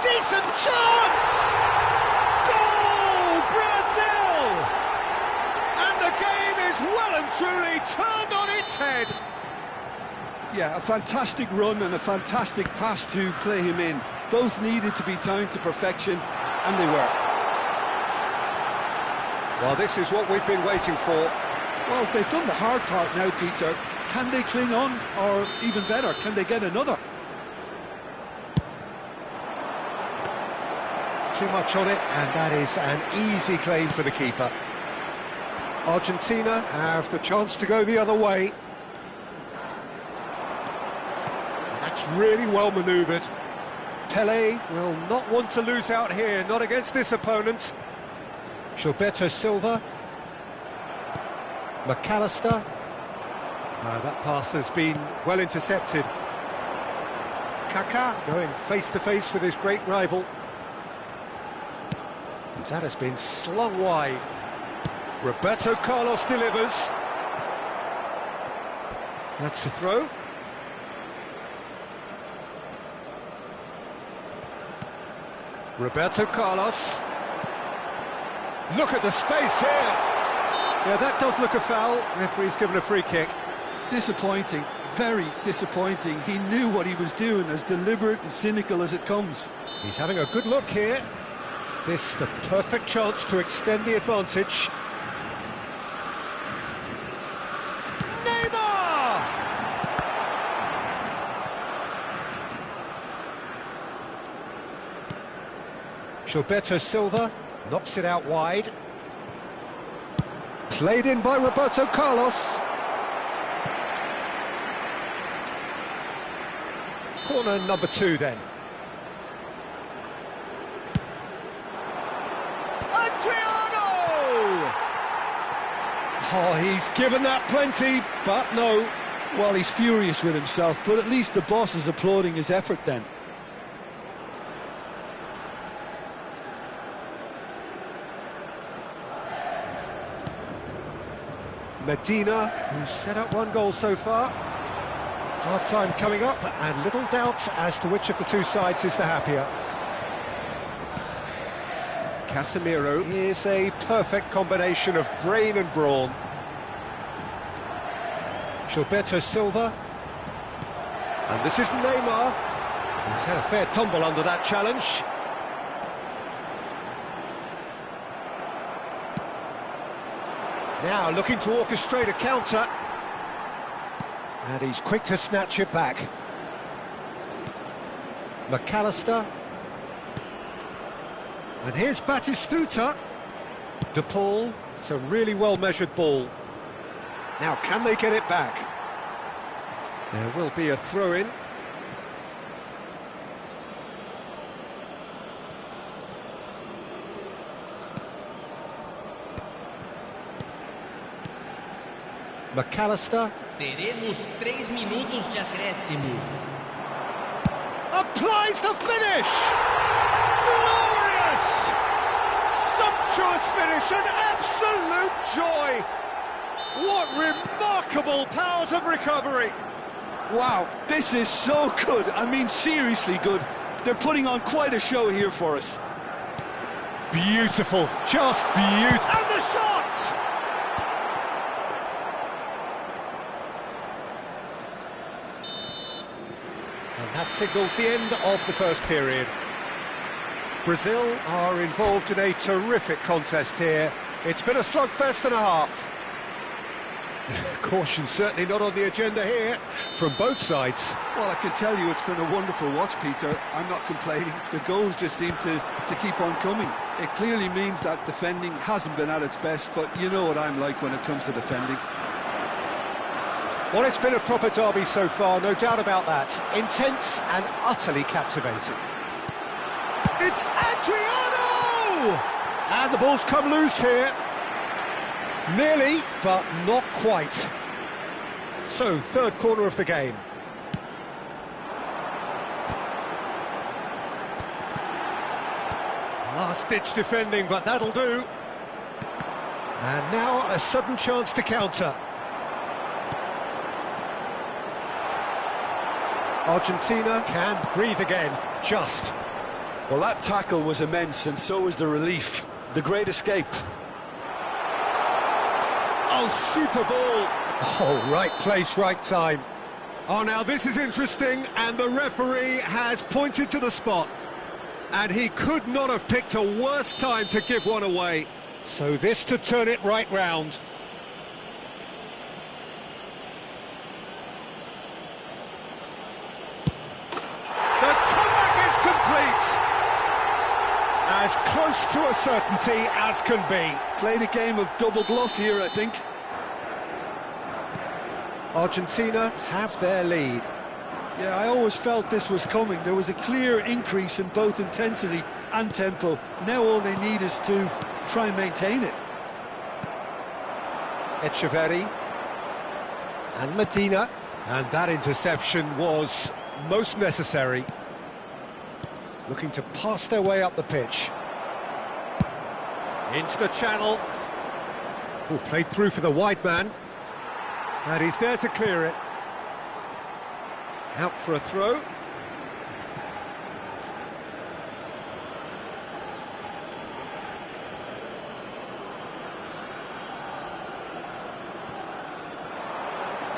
Decent chance! Goal! Brazil! And the game is well and truly turned on its head. Yeah, a fantastic run and a fantastic pass to play him in. Both needed to be timed to perfection, and they were. Well, this is what we've been waiting for. Well, they've done the hard part now, Peter. Can they cling on, or even better, can they get another? Too much on it, and that is an easy claim for the keeper. Argentina have the chance to go the other way. That's really well manoeuvred. Tele will not want to lose out here, not against this opponent. Gilberto Silva. McAllister. That pass has been well intercepted. Kaká going face-to-face with his great rival. That has been slung wide. Roberto Carlos delivers. That's a throw. Roberto Carlos. Look at the space here. Yeah, that does look a foul. Referee's given a free kick. Disappointing, very disappointing. He knew what he was doing, as deliberate and cynical as it comes. He's having a good look here. This the perfect chance to extend the advantage. Neymar! Gilberto Silva knocks it out wide. Played in by Roberto Carlos. Corner number 2 then. Oh, he's given that plenty, but no. Well, he's furious with himself, but at least the boss is applauding his effort then. Medina, who's set up one goal so far. Half-time coming up, and little doubt as to which of the two sides is the happier. Casemiro is a perfect combination of brain and brawn. Gilberto Silva. And this is Neymar. He's had a fair tumble under that challenge. Now looking to orchestrate a counter. And he's quick to snatch it back. McAllister. And here's Batistuta. De Paul. It's a really well-measured ball. Now, can they get it back? There will be a throw-in. McAllister. Teremos 3 minutos de acréscimo. Applies the finish! Glorious! Sumptuous finish, an absolute joy! What remarkable powers of recovery! Wow, this is so good. I mean, seriously good. They're putting on quite a show here for us. Beautiful, just beautiful. And the shots! And that signals the end of the first period. Brazil are involved in a terrific contest here. It's been a slugfest and a half. Caution certainly not on the agenda here from both sides. Well, I can tell you it's been a wonderful watch, Peter. I'm not complaining. The goals just seem to keep on coming. It clearly means that defending hasn't been at its best, but you know what I'm like when it comes to defending. Well, it's been a proper derby so far, no doubt about that. Intense and utterly captivating. It's Adriano! And the ball's come loose here. Nearly, but not quite. So, third corner of the game. Last-ditch defending, but that'll do. And now a sudden chance to counter. Argentina can breathe again, just. Well, that tackle was immense, and so was the relief. The great escape. Oh, super ball! Oh, right place, right time. Oh, now this is interesting, and the referee has pointed to the spot. And he could not have picked a worse time to give one away. So this to turn it right round. The comeback is complete! As close to a certainty as can be. Played a game of double bluff here, I think. Argentina have their lead. Yeah, I always felt this was coming. There was a clear increase in both intensity and tempo. Now all they need is to try and maintain it. Echeverri and Medina, and that interception was most necessary. Looking to pass their way up the pitch. Into the channel. Oh, played through for the wide man. And he's there to clear it. Out for a throw.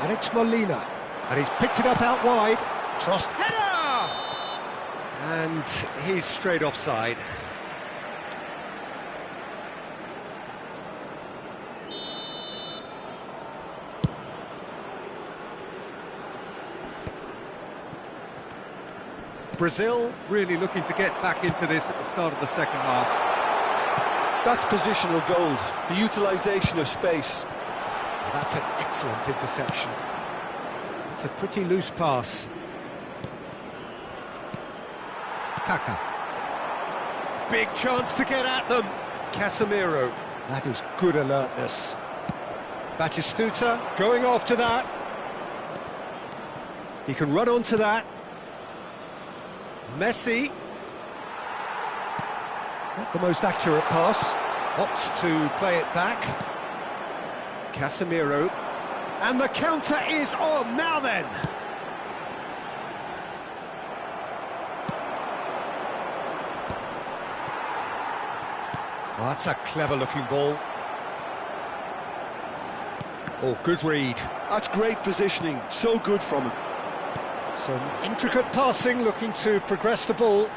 And it's Molina. And he's picked it up out wide. Cross header! And he's straight offside. Brazil really looking to get back into this at the start of the second half. That's positional gold, the utilisation of space. Well, that's an excellent interception. It's a pretty loose pass. Kaka. Big chance to get at them. Casemiro. That is good alertness. Batistuta going after that. He can run onto that. Messi. Not the most accurate pass. Opts to play it back. Casemiro. And the counter is on. Now then. Oh, that's a clever-looking ball. Oh, good read. That's great positioning, so good from him. Some intricate passing, looking to progress the ball.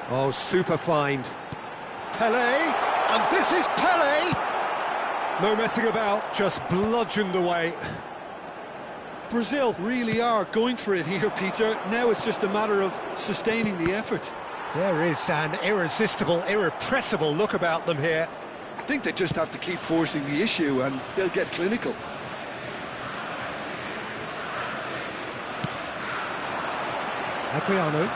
Oh, super find. Pele, and this is Pele! No messing about, just bludgeoned away. Brazil really are going for it here, Peter. Now it's just a matter of sustaining the effort. There is an irresistible, irrepressible look about them here. I think they just have to keep forcing the issue and they'll get clinical. Adriano.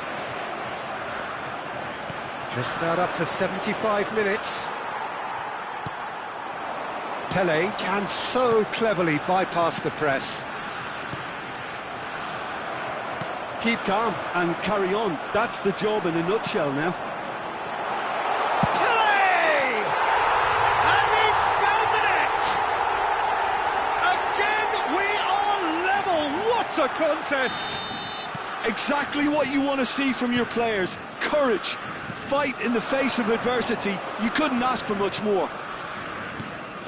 Just about up to 75 minutes. Pele can so cleverly bypass the press. Keep calm and carry on. That's the job in a nutshell now. Pele! And he's found the net! Again, we are level. What a contest! Exactly what you want to see from your players. Courage, fight in the face of adversity. You couldn't ask for much more.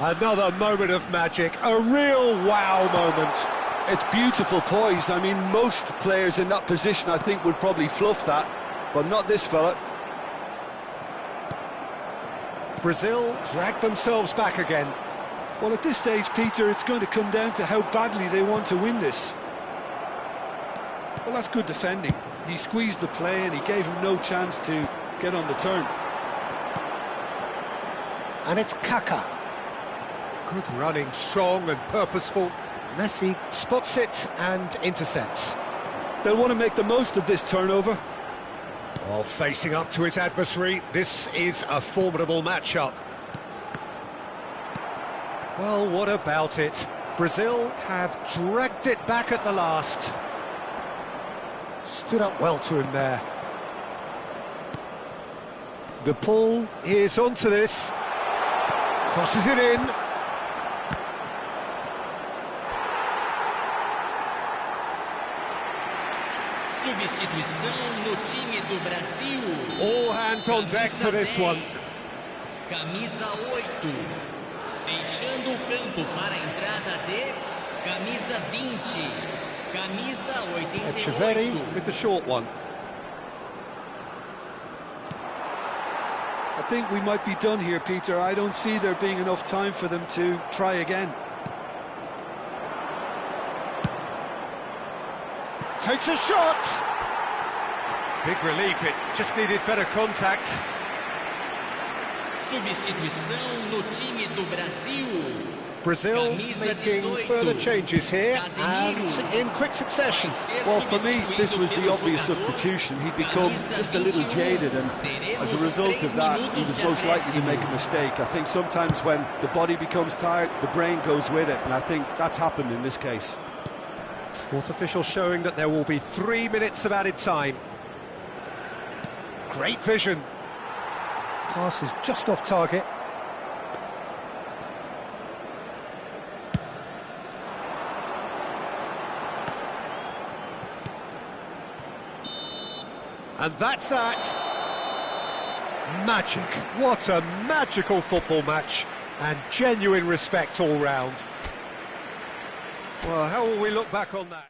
Another moment of magic, a real wow moment. It's beautiful poise. I mean, most players in that position, I think, would probably fluff that, but not this fella. Brazil dragged themselves back again. Well, at this stage, Peter, it's going to come down to how badly they want to win this. Well, that's good defending. He squeezed the play and he gave him no chance to get on the turn. And it's Kaká. Good running, strong and purposeful. Messi spots it and intercepts. They'll want to make the most of this turnover. Oh, facing up to his adversary, this is a formidable matchup. Well, what about it? Brazil have dragged it back at the last. Stood up well to him there. The pull is onto this. Crosses it in. Substituição no time do Brasil. All hands on deck for this one. Camisa 8. Deixando o campo para a entrada de camisa 20. Camisa 88. Echeverri with the short one. I think we might be done here, Peter. I don't see there being enough time for them to try again. Takes a shot! Big relief, it just needed better contact. Substituição no time do Brasil. Brazil making further changes here and in quick succession. Well, for me, this was the obvious substitution. He'd become just a little jaded, and as a result of that, he was most likely to make a mistake. I think sometimes when the body becomes tired, the brain goes with it, and I think that's happened in this case. Fourth official showing that there will be 3 minutes of added time. Great vision. Pass is just off target. And that's that. Magic. What a magical football match. And genuine respect all round. Well, how will we look back on that?